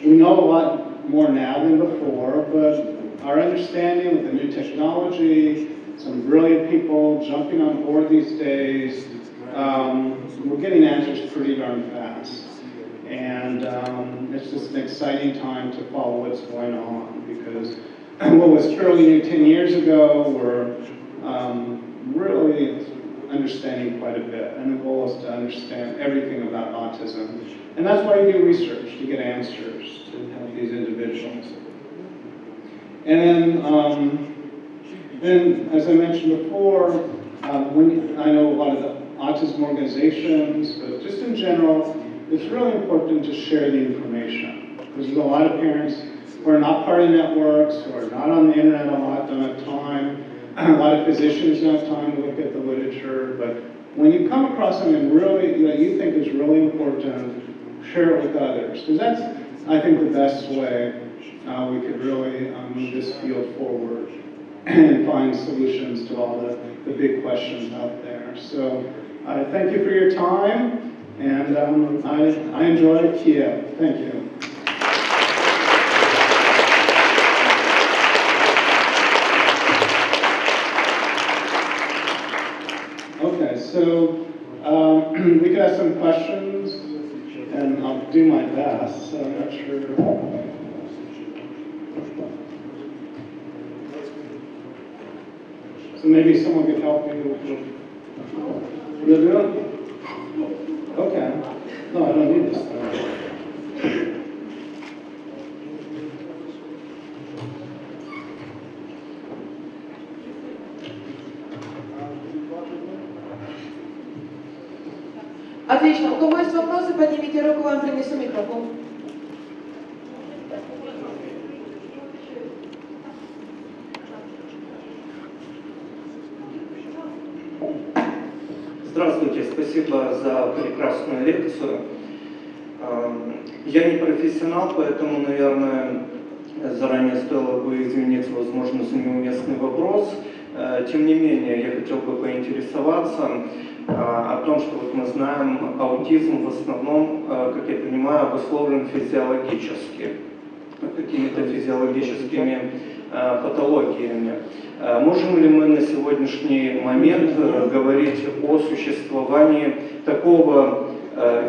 we know a lot more now than before, but our understanding with the new technology, some brilliant people jumping on board these days, we're getting answers pretty darn fast. And it's just an exciting time to follow what's going on, because what was fairly new 10 years ago, we're really understanding quite a bit. And the goal is to understand everything about autism. And that's why you do research, to get answers, to help these individuals. And then as I mentioned before, I know a lot of the autism organizations, but just in general, it's really important to share the information. Because there's a lot of parents who are not part of networks, who are not on the internet a lot, don't have time. A lot of physicians don't have time to look at the literature. But when you come across something really that you think is really important, share it with others. Because that's, I think, the best way we could really move this field forward and find solutions to all the big questions out there. So I thank you for your time, and I enjoy Kiev. Thank you. So maybe someone could help you with... You'll do it? Okay. No, I don't need this thing. Отлично. У кого есть вопросы, поднимите руку, вам принесу микрофон. Здравствуйте, спасибо за прекрасную лекцию. Я не профессионал, поэтому, наверное, заранее стоило бы извиниться, возможно, за неуместный вопрос. Тем не менее, я хотел бы поинтересоваться о том, что вот мы знаем, аутизм в основном, как я понимаю, обусловлен физиологически, какими-то физиологическими патологиями. Можем ли мы на сегодняшний момент говорить о существовании такого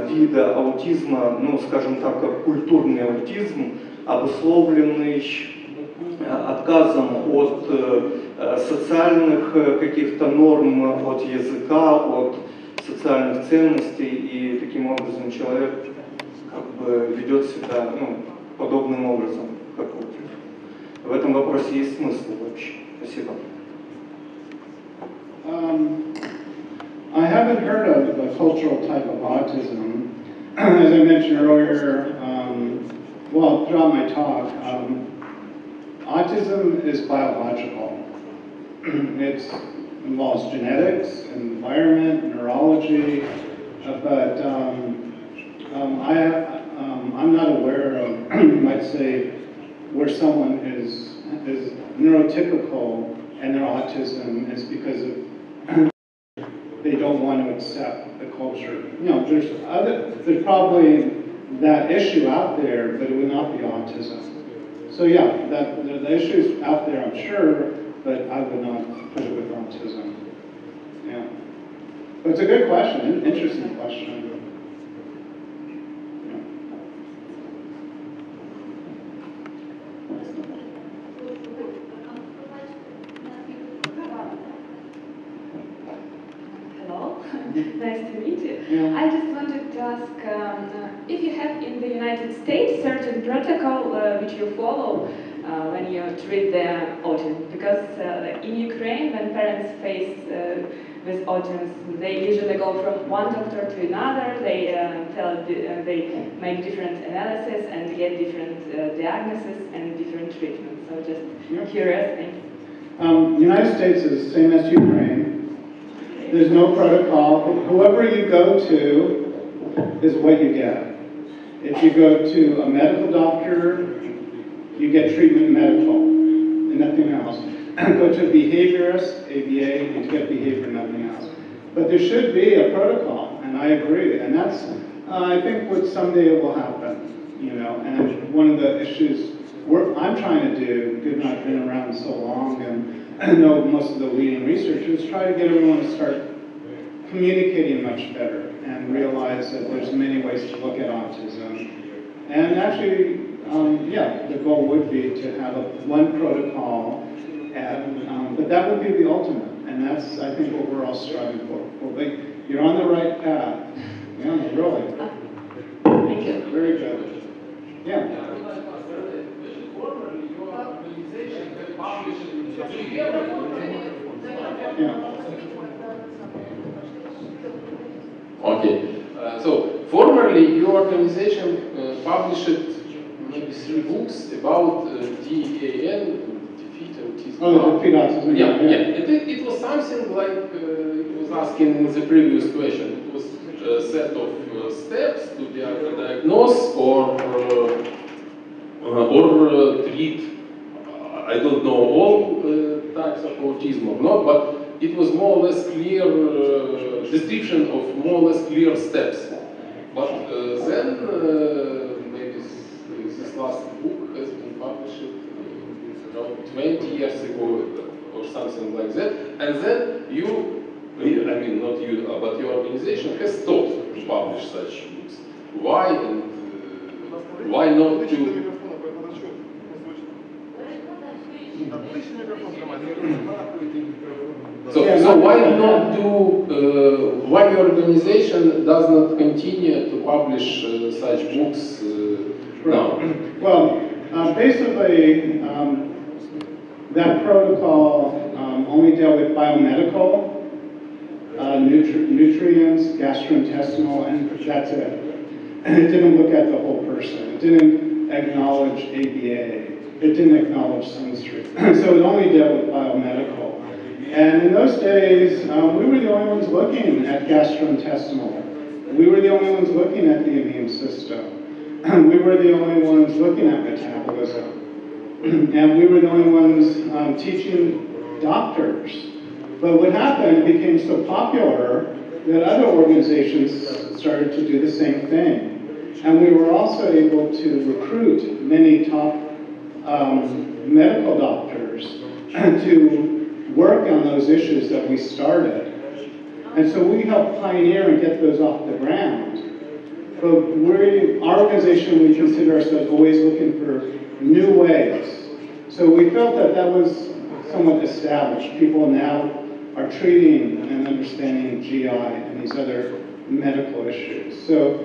вида аутизма, ну, скажем так, как культурный аутизм, обусловленный отказом от социальных каких-то норм, от языка, от социальных ценностей, и таким образом человек как бы ведет себя, ну, подобным образом, как аутизм. В этом вопросе есть смысл вообще. Спасибо. I haven't heard of the cultural type of autism. As I mentioned earlier, well, throughout my talk, autism is biological. It involves genetics, environment, neurology, but I'm not aware of, you might say, where someone is neurotypical and their autism is because of they don't want to accept the culture. You know, there's probably that issue out there, but it would not be autism. So yeah, the issue's out there, I'm sure, but I would not put it with autism. Yeah. But it's a good question, interesting question. Nice to meet you. Yeah. I just wanted to ask if you have in the United States certain protocol which you follow when you treat the autism, because in Ukraine, when parents face with autism, they usually go from one doctor to another. They they make different analysis and get different diagnoses and different treatments. So just curious. Thank you. United States is the same as Ukraine. There's no protocol. Whoever you go to is what you get. If you go to a medical doctor, you get treatment medical and nothing else. Go to a behaviorist, ABA, you get behavior, nothing else. But there should be a protocol, and I agree. And that's, I think, what someday will happen, you know. And one of the issues I'm trying to do, given I've been around so long and I know most of the leading researchers, try to get everyone to start communicating much better and realize that there's many ways to look at autism. And actually, the goal would be to have one protocol, and, but that would be the ultimate. And that's, I think, what we're all striving for. Well, you're on the right path. Yeah, really. Thank you. Very good. Yeah. Okay, so formerly your organization published maybe 3 books about DAN, defeat autism. Oh, defeat autism. Yeah. It was something like it was asking in the previous question. It was a set of steps to diagnose or treat. I don't know all types of autism or not, but it was more or less clear description of more or less clear steps. But then maybe this last book has been published around 20 years ago or something like that. And then you, I mean not you, but your organization has stopped to publish such books. Why and why not to? So why not do? Why your organization does not continue to publish such books now? Well, basically, that protocol only dealt with biomedical, nutrients, gastrointestinal, and that's it. It didn't look at the whole person. It didn't acknowledge ABA. It didn't acknowledge sensory. So it only dealt with biomedical. And in those days, we were the only ones looking at gastrointestinal. We were the only ones looking at the immune system. We were the only ones looking at metabolism. And we were the only ones teaching doctors. But what happened, it became so popular that other organizations started to do the same thing. And we were also able to recruit many top medical doctors to work on those issues that we started. And so we helped pioneer and get those off the ground. But our organization, we consider ourselves always looking for new ways. So we felt that that was somewhat established. People now are treating and understanding GI and these other medical issues. So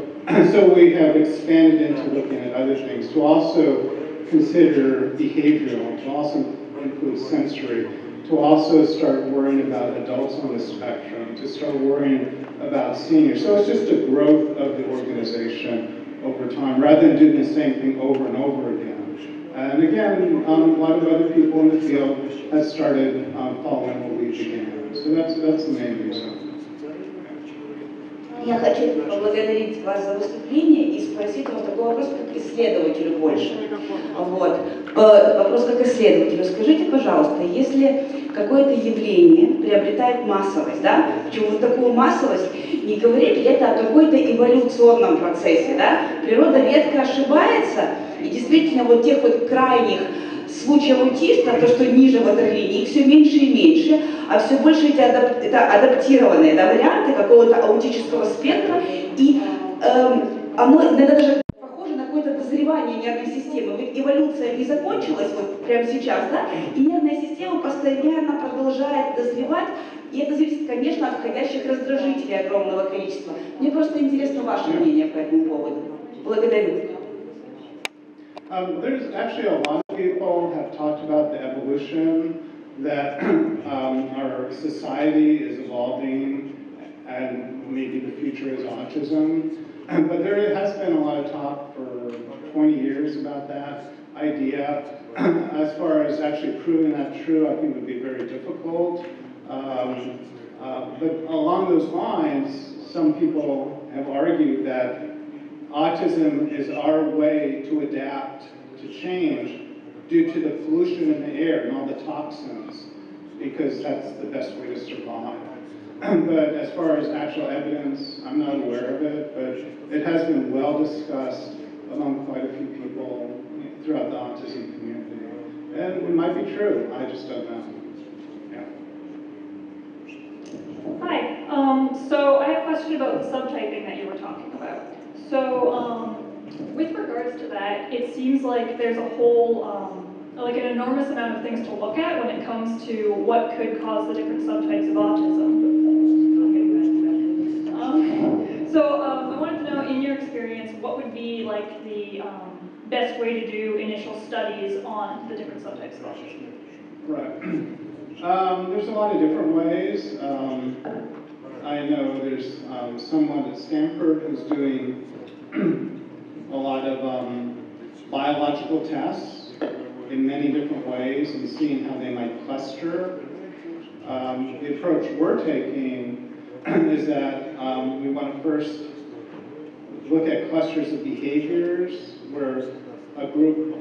we have expanded into looking at other things to also consider behavioral, to also include sensory, to also start worrying about adults on the spectrum, to start worrying about seniors. So it's just a growth of the organization over time, rather than doing the same thing over and over again. And again, a lot of other people in the field have started following what we began. So that's the main reason. Я хочу поблагодарить вас за выступление и спросить вас такой вопрос, как исследователю больше. Вот. Вопрос как исследователю. Скажите, пожалуйста, если какое-то явление приобретает массовость, да? Почему вот такую массовость, не говорит ли это о какой-то эволюционном процессе, да? Природа редко ошибается, и действительно вот тех вот крайних случаев аутиста, то, что ниже ватерлинии, их все меньше и меньше, а все больше это адаптированные, да, варианты какого-то аутического спектра, и оно иногда даже похоже на какое-то дозревание нервной системы. Ведь эволюция не закончилась вот прямо сейчас, да, и нервная система постоянно продолжает дозревать, и это зависит, конечно, от входящих раздражителей огромного количества. Мне просто интересно ваше мнение по этому поводу. Благодарю. There's actually a lot of people have talked about the evolution, that our society is evolving and maybe the future is autism. But there has been a lot of talk for 20 years about that idea. As far as actually proving that true, I think would be very difficult. But along those lines, some people have argued that autism is our way to adapt, to change, due to the pollution in the air and all the toxins, because that's the best way to survive. But as far as actual evidence, I'm not aware of it, but it has been well discussed among quite a few people throughout the autism community. And it might be true, I just don't know. Yeah. Hi, so I have a question about the subtyping that you were talking about. So, with regards to that, it seems like there's a whole, like an enormous amount of things to look at when it comes to what could cause the different subtypes of autism. So, I wanted to know, in your experience, what would be like the best way to do initial studies on the different subtypes of autism? Right. There's a lot of different ways. I know there's someone at Stanford who's doing a lot of biological tests in many different ways and seeing how they might cluster. The approach we're taking is that we want to first look at clusters of behaviors where a group,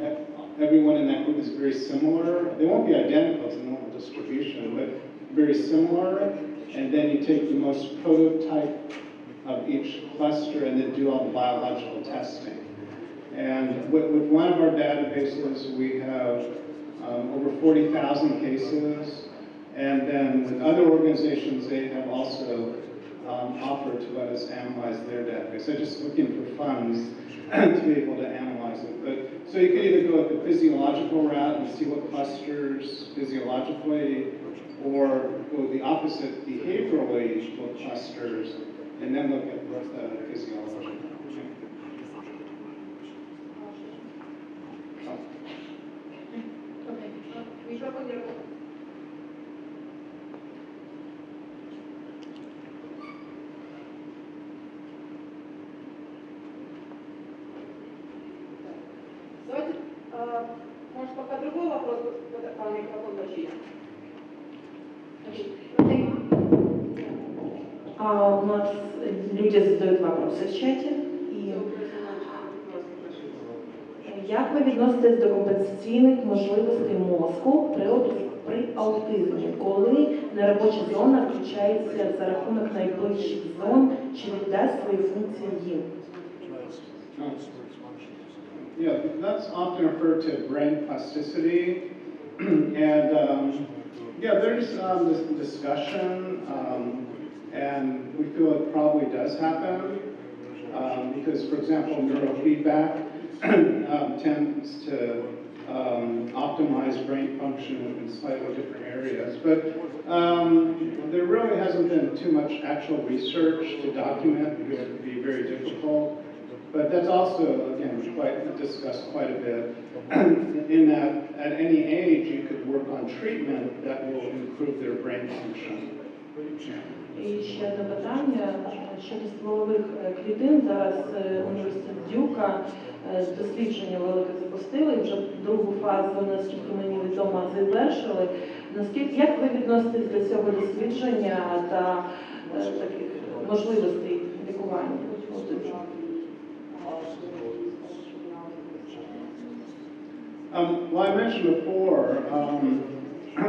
everyone in that group is very similar. They won't be identical to normal distribution, but very similar. And then you take the most prototype of each cluster and then do all the biological testing. And with one of our databases, we have over 40,000 cases. And then with other organizations, they have also offered to let us analyze their database. They're just looking for funds to be able to analyze it. But So you could either go the physiological route and see what clusters physiologically, or go the opposite behaviorally, what clusters, and then look at the physiology. Давайте, может, пока другой вопрос, по микрофону включить. У нас люди задают вопроси в чаті. І як ви відноситесь до компенсаційних можливостей мозку при аутизмі, коли неробоча зона включається за рахунок найближчих зон, чи віддасть свої функції їм? Yeah, that's often referred to brain plasticity, and yeah, there's this discussion, and we feel it probably does happen, because, for example, neurofeedback tends to optimize brain function in slightly different areas, but there really hasn't been too much actual research to document, because it would be very difficult. But that's also, again, discussed quite a bit, in that at any age you could work on treatment that will improve their brain function. І ще одне питання щодо стволових клітин. Зараз університет Дюка дослідження велике запустили, вже другу фазу, наскільки мені відомо, завершили. Наскільки, як ви відноситесь до цього дослідження та таких можливостей лікування? Well, I mentioned before,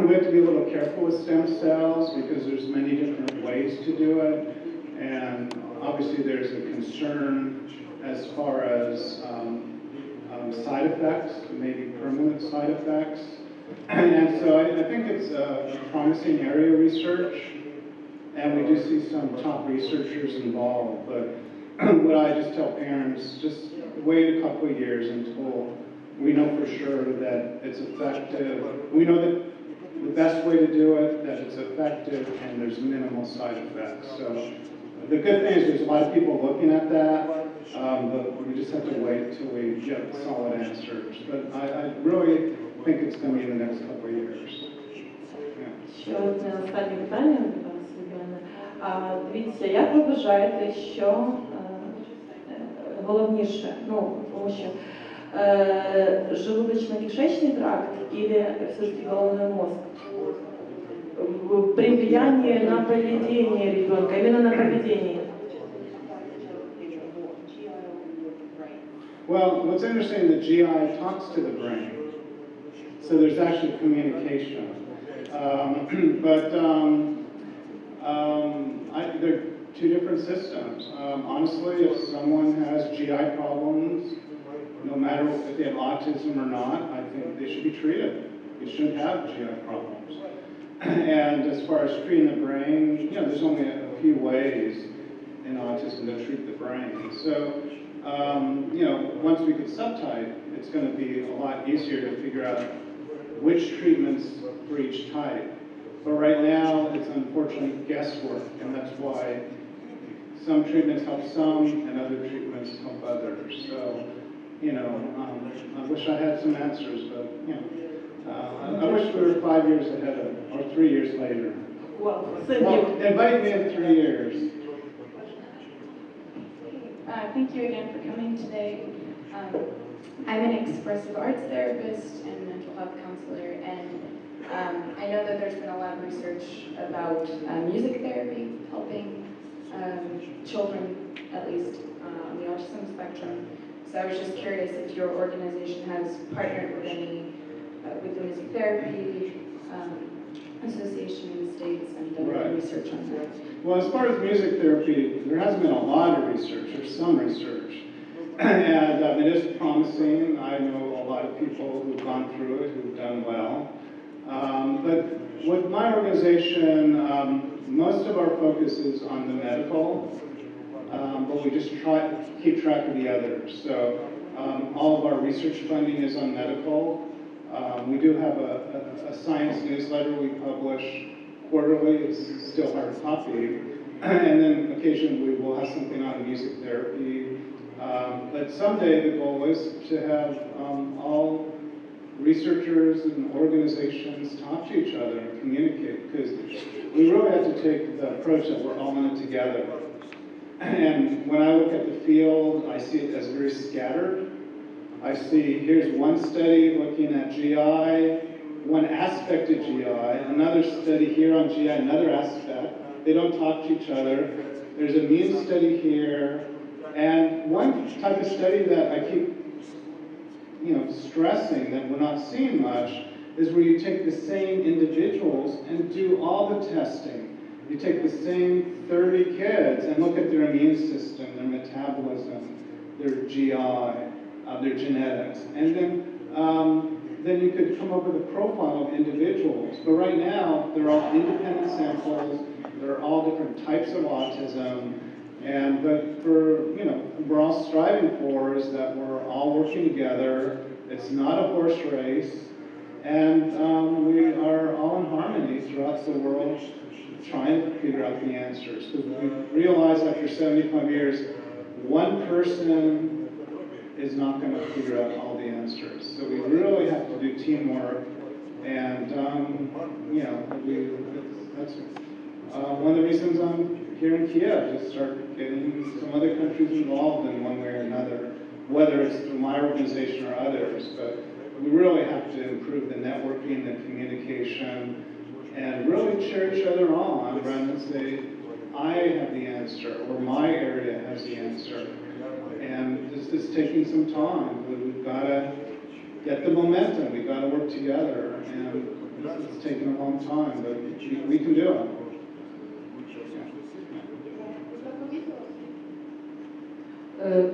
we have to be a little careful with stem cells because there's many different ways to do it, and obviously there's a concern as far as side effects, maybe permanent side effects, and so I think it's a promising area of research, and we do see some top researchers involved, but what I just tell parents, just wait a couple of years until we know for sure that it's effective. We know that the best way to do it, that it's effective, and there's minimal side effects. So the good thing is there's a lot of people looking at that, but we just have to wait until we get solid answers. But I really think it's going to be in the next couple of years. Ще одне останнє питання до вас, Стівене. Дивіться, як ви вважаєте, що головніше, тому що желудочно-кишечный тракт или все-таки головной мозг? При влиянии на поведение ребенка, именно на поведение. Well, what's interesting, the GI talks to the brain, so there's actually communication. They're two different systems. Honestly, if someone has GI problems, no matter if they have autism or not, I think they should be treated. They shouldn't have GI problems. And as far as treating the brain, there's only a few ways in autism to treat the brain. So, once we get subtype, it's going to be a lot easier to figure out which treatments for each type. But right now, it's unfortunately guesswork, and that's why some treatments help some and other treatments help others. So, I wish I had some answers, but, I wish we were 5 years ahead of, or 3 years later. Well, invite me in 3 years. Thank you again for coming today. I'm an expressive arts therapist and mental health counselor, and I know that there's been a lot of research about music therapy helping children, at least on the autism spectrum. So I was just curious if your organization has partnered with with the Music Therapy Association in the States and done any research on that. Well, as far as music therapy, there hasn't been a lot of research. There's some research. And it is promising. I know a lot of people who've gone through it who've done well. But with my organization, most of our focus is on the medical, but we just keep track of the others. So All of our research funding is on medical. We do have a science newsletter we publish quarterly. It's still hard copy. And then occasionally we'll have something on music therapy. But someday the goal is to have all researchers and organizations talk to each other and communicate, because we really have to take the approach that we're all in it together. And when I look at the field, I see it as very scattered. I see, here's one study looking at GI, one aspect of GI, another study here on GI, another aspect. They don't talk to each other. There's a immune study here. And one type of study that I keep stressing that we're not seeing much is where you take the same individuals and do all the testing. You take the same 30 kids and look at their immune system, their metabolism, their GI, their genetics, and then you could come up with a profile of individuals. But right now, they're all independent samples. They're all different types of autism. But we're all striving for is that we're all working together. It's not a horse race, and we are all in harmony throughout the world, trying to figure out the answers. Because we realize after 75 years, one person is not going to figure out all the answers. So we really have to do teamwork, and that's one of the reasons I'm here in Kiev, to start getting some other countries involved in one way or another, whether it's through my organization or others. But we really have to improve the networking, the communication, and really cheer each other on rather than say, I have the answer, or my area has the answer. And this is taking some time, but we've got to get the momentum, we've got to work together, and it's taken a long time, but we can do it.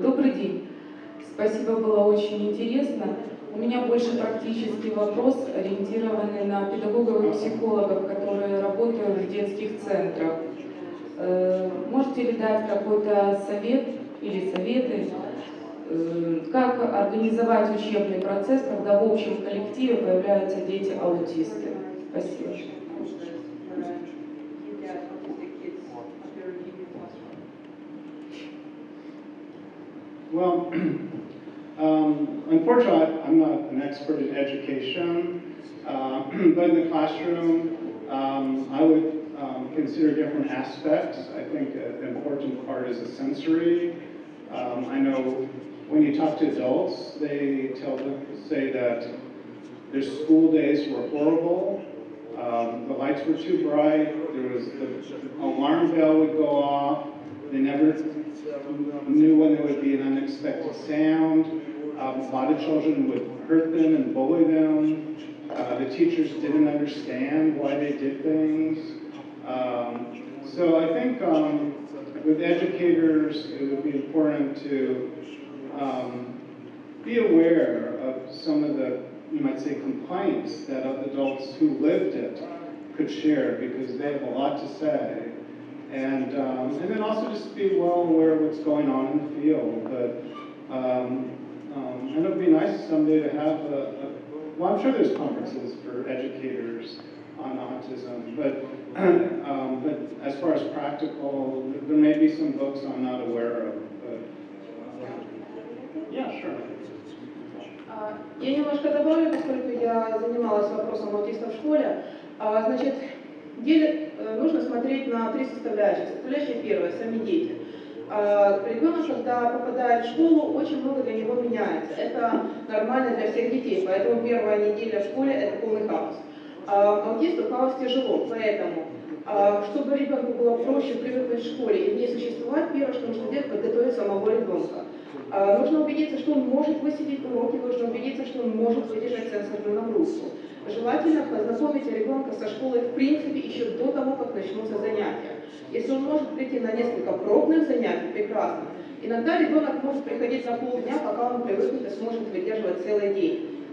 Добрый день. Спасибо, было очень интересно. У меня больше практический вопрос, ориентированный на педагогов и психологов, которые работают в детских центрах. Можете ли дать какой-то совет или советы, как организовать учебный процесс, когда в общем коллективе появляются дети-аутисты? Спасибо. Well, unfortunately, I'm not an expert in education, but in the classroom, I would consider different aspects. I think an important part is the sensory. I know when you talk to adults, they say that their school days were horrible. The lights were too bright. There was the alarm bell would go off. They never knew when there would be an unexpected sound. A lot of children would hurt them and bully them. The teachers didn't understand why they did things. So I think with educators, it would be important to be aware of some of the, you might say, complaints that adults who lived it could share, because they have a lot to say. And then also just be well aware of what's going on in the field. But and it would be nice someday to have well, I'm sure there's conferences for educators on autism, but as far as practical, there may be some books I'm not aware of. But yeah, sure. Я немножко добавлю, поскольку я занималась вопросом аутистов в школе. Значит, нужно смотреть на три составляющие. Составляющая первая – сами дети. Ребенок, когда попадает в школу, очень много для него меняется. Это нормально для всех детей, поэтому первая неделя в школе – это полный хаос. Аутисту хаос тяжело, поэтому, чтобы ребенку было проще привыкнуть в школе и в ней существовать, первое, что нужно делать – подготовить самого ребенка. Нужно убедиться, что он может высидеть уроки, нужно убедиться, что он может выдержать сенсорную нагрузку. Желательно познакомить ребенка со школой в принципе еще до того, как начнутся занятия. Если он может прийти на несколько пробных занятий, прекрасно. Иногда ребенок может приходить на полдня, пока он привыкнет и сможет выдерживать целый день.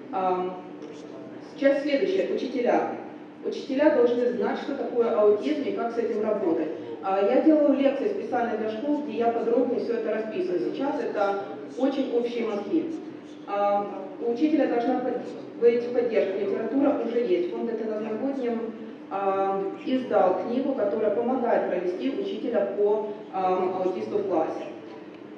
Сейчас следующее – учителя. Учителя должны знать, что такое аутизм и как с этим работать. Я делаю лекции специально для школ, где я подробнее все это расписываю. Сейчас это очень общие мазки. У учителя должна быть поддержка. Литература уже есть. Фонд ДТ новогодним издал книгу, которая помогает провести учителя по аутисту в классе.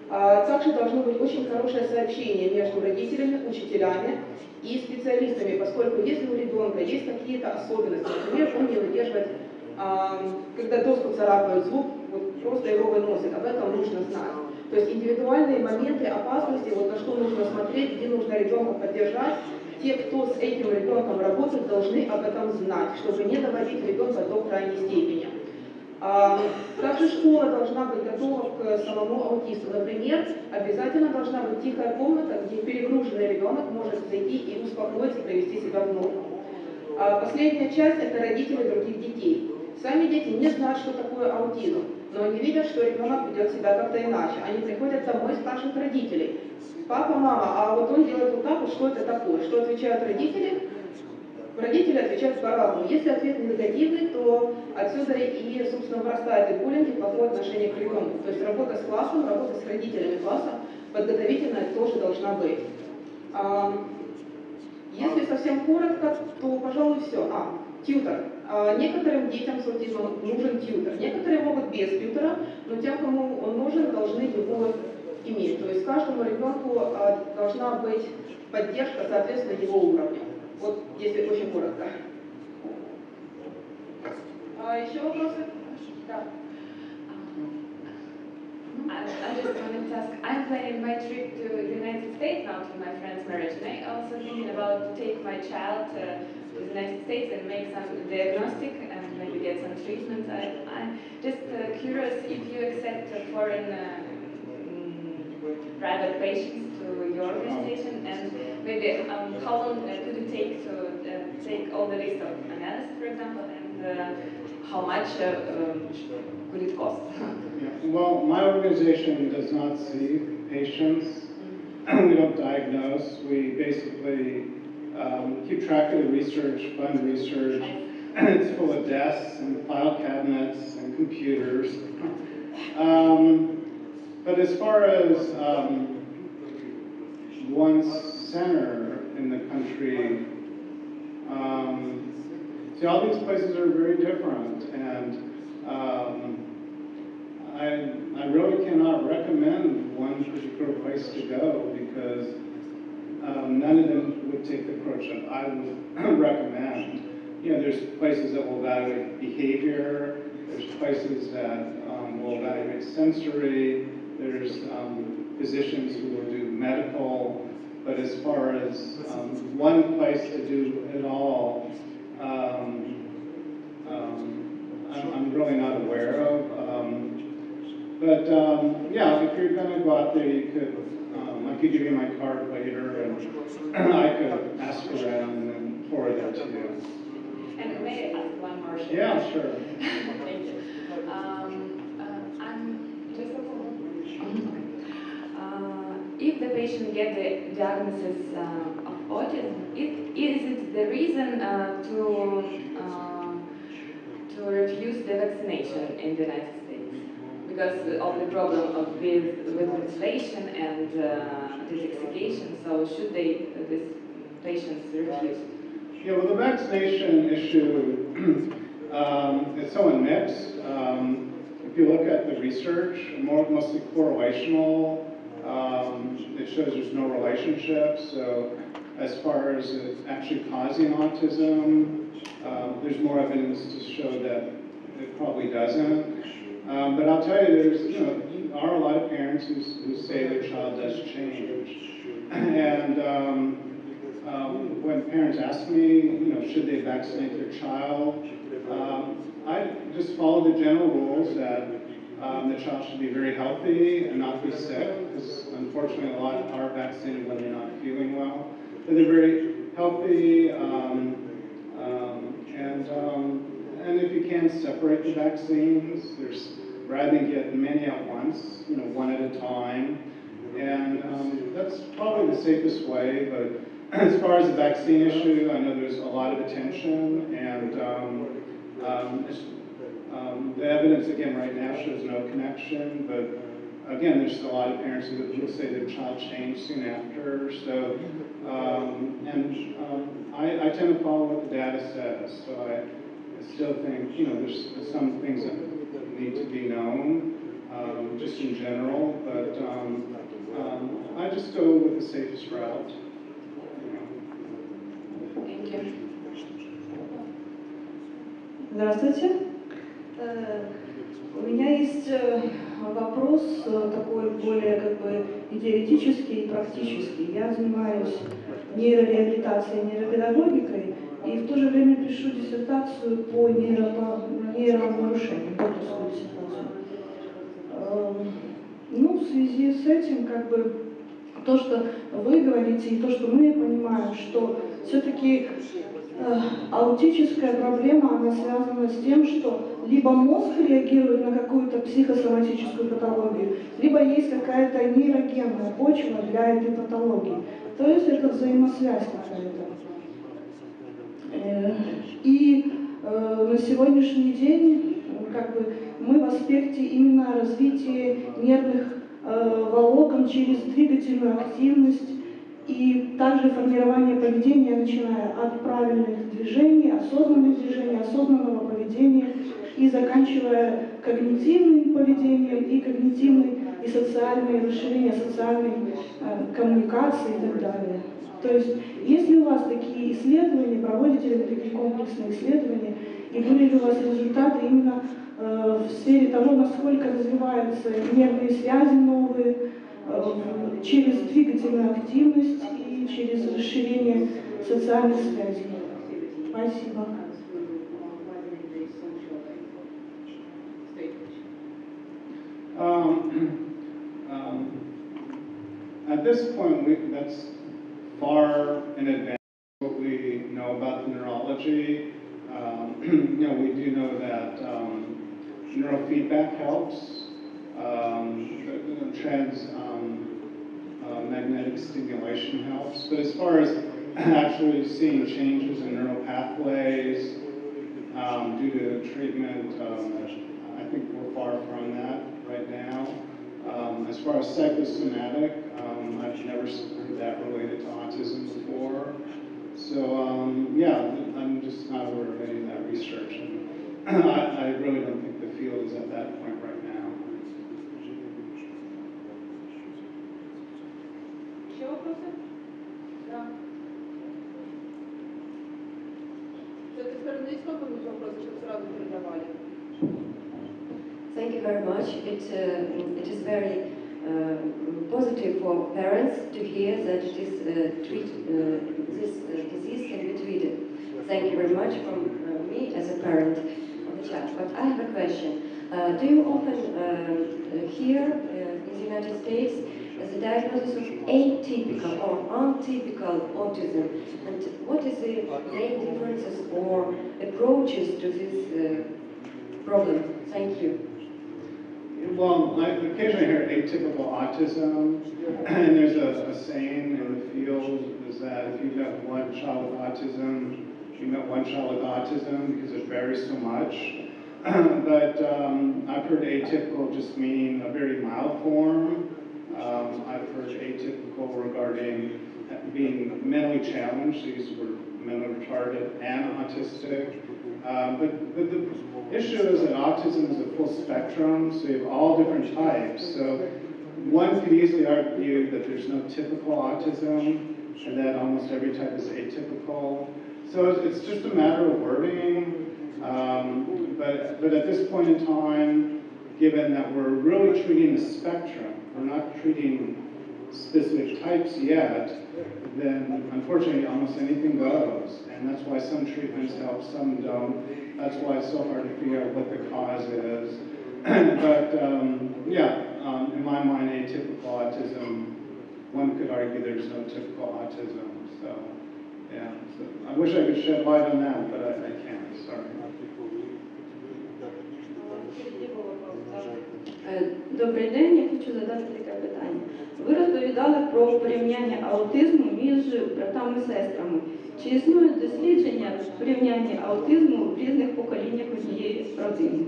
Также должно быть очень хорошее сообщение между родителями, учителями и специалистами, поскольку если у ребенка есть какие-то особенности, например, он не выдерживает, когда доску царапают звук, вот просто его выносит, об этом нужно знать. То есть индивидуальные моменты опасности, вот на что нужно смотреть, где нужно ребенка поддержать, те, кто с этим ребенком работает, должны об этом знать, чтобы не доводить ребенка до крайней степени. Также школа должна быть готова к самому аутисту. Например, обязательно должна быть тихая комната, где перегруженный ребенок может зайти и успокоиться, привести себя в норму. Последняя часть – это родители других детей. Сами дети не знают, что такое аутизм, но они видят, что ребенок ведет себя как-то иначе. Они приходят домой, спрашивают родителей: папа, мама, а вот он делает вот так вот, что это такое? Что отвечают родители? Родители отвечают по-разному. Если ответ негативный, то отсюда и, собственно, вырастает и буллинг, и плохое отношение к ребенку. То есть работа с классом, работа с родителями класса подготовительная тоже должна быть. Если совсем коротко, то, пожалуй, все. Тьютор. Некоторым детям с аутизмом нужен тьютор. Некоторые могут без тьютора, но тем, кому он нужен, должны его иметь. То есть каждому ребенку должна быть поддержка, соответственно, его уровню. Вот, если очень коротко. Еще вопросы? Да. I just wanted to ask, I'm planning my trip to the United States now to my friend's marriage, and I also thinking about to take my child to the United States and make some diagnostic and maybe get some treatment. I'm just curious if you accept foreign private patients to your organization, and maybe how long could it take to take all the list of analysis, for example, and how much could it cost? Well, my organization does not see patients. We don't diagnose. We basically keep track of the research, fund research. It's full of desks and file cabinets and computers. But as far as one center in the country, see, all these places are very different, and I really cannot recommend one particular place to go because none of them would take the approach that I would recommend. You know, there's places that will evaluate behavior, there's places that will evaluate sensory, there's physicians who will do medical, but as far as one place to do it all, I'm really not aware of. Yeah, if you're going to go out there, you could, I could give you my card later, and I could ask around and forward it to you. And may I ask one more? Yeah, sure. Thank you. I'm just if the patient gets the diagnosis of autism, is it the reason to refuse the vaccination in the United States? Because of the problem of with legislation and detoxification, so should these patients refuse? Yeah, well, the vaccination issue is somewhat mixed. If you look at the research, mostly correlational, it shows there's no relationship. So as far as it actually causing autism, there's more evidence to show that it probably doesn't. But I'll tell you, there are a lot of parents who say their child does change. And when parents ask me, should they vaccinate their child, I just follow the general rules that the child should be very healthy and not be sick, because unfortunately a lot are vaccinated when they're not feeling well. But they're very healthy, and if you can, separate the vaccines. Rather than get many at once, one at a time. And that's probably the safest way, but as far as the vaccine issue, I know there's a lot of attention, and The evidence, again, right now shows no connection, but again, there's still a lot of parents who will say their child changed soon after. So, I tend to follow what the data says. So I still think, there's some things that need to be known, just in general, but I just go with the safest route. Thank you. Здравствуйте. У меня есть вопрос такой более и теоретический, и практический. Я занимаюсь нейрореабилитацией, нейропедагогикой, и в то же время пишу диссертацию по нейронарушениям, докторскую диссертацию. В связи с этим, то, что вы говорите, и то, что мы понимаем, что все-таки аутическая проблема, она связана с тем, что либо мозг реагирует на какую-то психосоматическую патологию, либо есть какая-то нейрогенная почва для этой патологии. То есть это взаимосвязь какая-то. И на сегодняшний день мы в аспекте именно развития нервных волокон через двигательную активность и также формирование поведения, начиная от правильных движений, осознанного поведения и заканчивая когнитивным поведением и когнитивной и социальной расширение социальной коммуникации и так далее. То есть, если у вас такие исследования, проводите ли вы такие комплексные исследования, и были ли у вас результаты именно в сфере того, насколько развиваются нервные связи новые, через двигательную активность и через расширение социальных связей. Спасибо. At this point, that's far in advance of what we know about the neurology. We do know that neurofeedback helps. Magnetic stimulation helps, but as far as actually seeing changes in neural pathways due to treatment, I think we're far from that right now. As far as psychosomatic, I've never heard that related to autism before. So I'm just not aware of any of that research. And I really don't think the field is at that point right now. Еще вопросы? Да. Все-таки скажем, есть какой-нибудь вопрос, чтобы сразу передавали? Thank you very much. It is very positive for parents to hear that this disease can be treated. Thank you very much from me as a parent of the child. But I have a question. Do you often hear in the United States the diagnosis of atypical or untypical autism? And what is the main differences or approaches to this problem? Thank you. Well, I occasionally hear atypical autism, and there's a saying in the field is that if you've got one child with autism, you've got one child with autism because it varies so much. But I've heard atypical just meaning a very mild form. I've heard atypical regarding being mentally challenged. These were mentally retarded and autistic. But the issue is that autism is a full spectrum, so you have all different types. So one could easily argue that there's no typical autism, and that almost every type is atypical. So it's just a matter of wording. But at this point in time, given that we're really treating the spectrum, we're not treating specific types yet, then unfortunately almost anything goes. And that's why some treatments help, some don't. That's why it's so hard to figure out what the cause is. But in my mind, atypical autism, one could argue there's no typical autism. So, yeah. So I wish I could shed light on that, but I can't. Sorry. Добрий день, я хочу задати таке питання. Ви розповідали про порівняння аутизму між братами і сестрами. Чи існують дослідження порівняння аутизму в різних поколіннях однієї родини?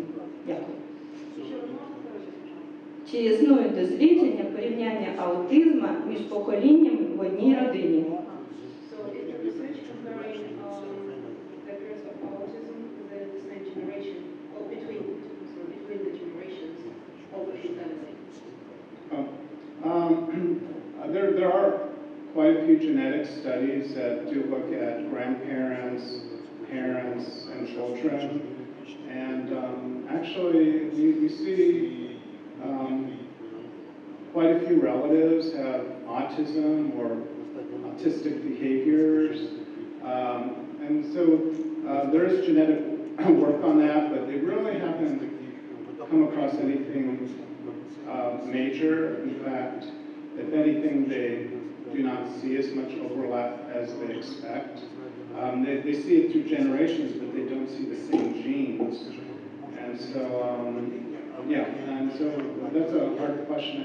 Дякую. Чи існують дослідження порівняння аутизму між поколіннями в одній родині? So is the research comparing the occurrence of autism within the same generation, or between the generations of a family? There are quite a few genetic studies that do look at grandparents, parents, and children. And actually, we see quite a few relatives have autism or autistic behaviors. And so there is genetic work on that, but they really haven't come across anything major. In fact, if anything, they do not see as much overlap as they expect. They see it through generations, but they don't see the same genes. And so, yeah, and so that's a hard question.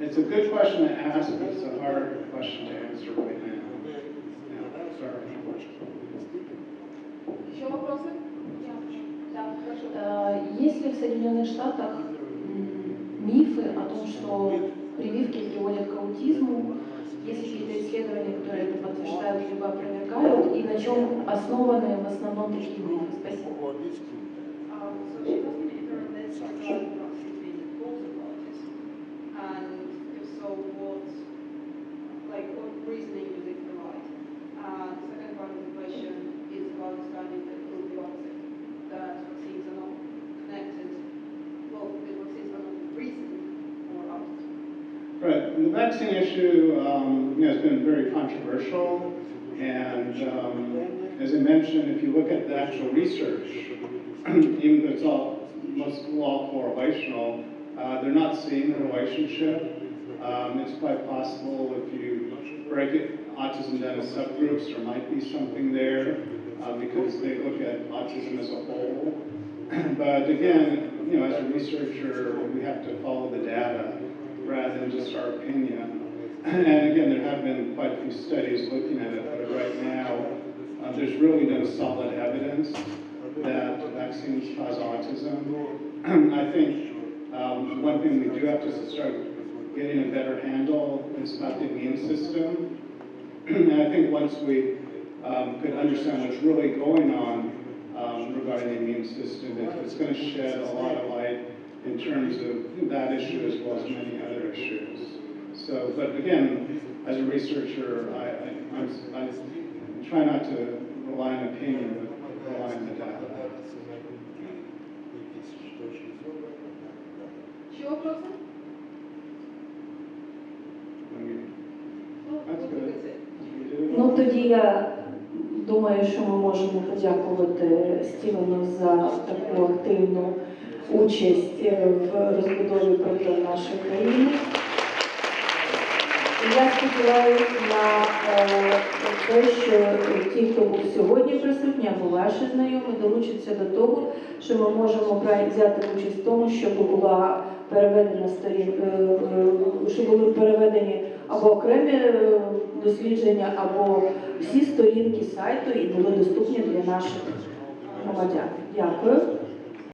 It's a good question to ask, but it's a hard question to answer right now. Yeah, sorry. Еще вопросы? Да, хорошо. Есть ли в Соединенных Штатах мифы о том, что прививки приводят к аутизму? Есть какие-то исследования, которые это подтверждают либо опровергают? И на чем основаны в основном такие мифы? Спасибо. So she was in internet regarding vaccine being cause of autism, and if so, what reasoning do they provide? The second part of the question is about the study that proved the opposite, that vaccines are not connected, well, the vaccines are not the reason for autism. Right, and the vaccine issue has been very controversial, and as I mentioned, if you look at the actual research, even though it's all correlational, they're not seeing the relationship. It's quite possible if you break autism down into subgroups, there might be something there because they look at autism as a whole. But again, as a researcher, we have to follow the data rather than just our opinion. And again, there have been quite a few studies looking at it, but right now, there's really no solid evidence that vaccines cause autism. I think one thing we do have to start getting a better handle is about the immune system. And I think once we could understand what's really going on regarding the immune system, it's going to shed a lot of light in terms of that issue as well as many other issues. So, but again, as a researcher, I try not to rely on opinion, but rely on the data. Еще вопросы? That's good. Ну, тоді я думаю, що ми можемо подякувати Стівену за таку активну участь в розбудові проблем нашої країни. Я сподіваюся на те, що ті, хто був сьогодні присутні, або ваші знайомі, долучаться до того, що ми можемо взяти участь в тому, щоб була переведена щоб були переведені або окремі дослідження, або всі сторінки сайту і були доступні для наших громадян. Дякую.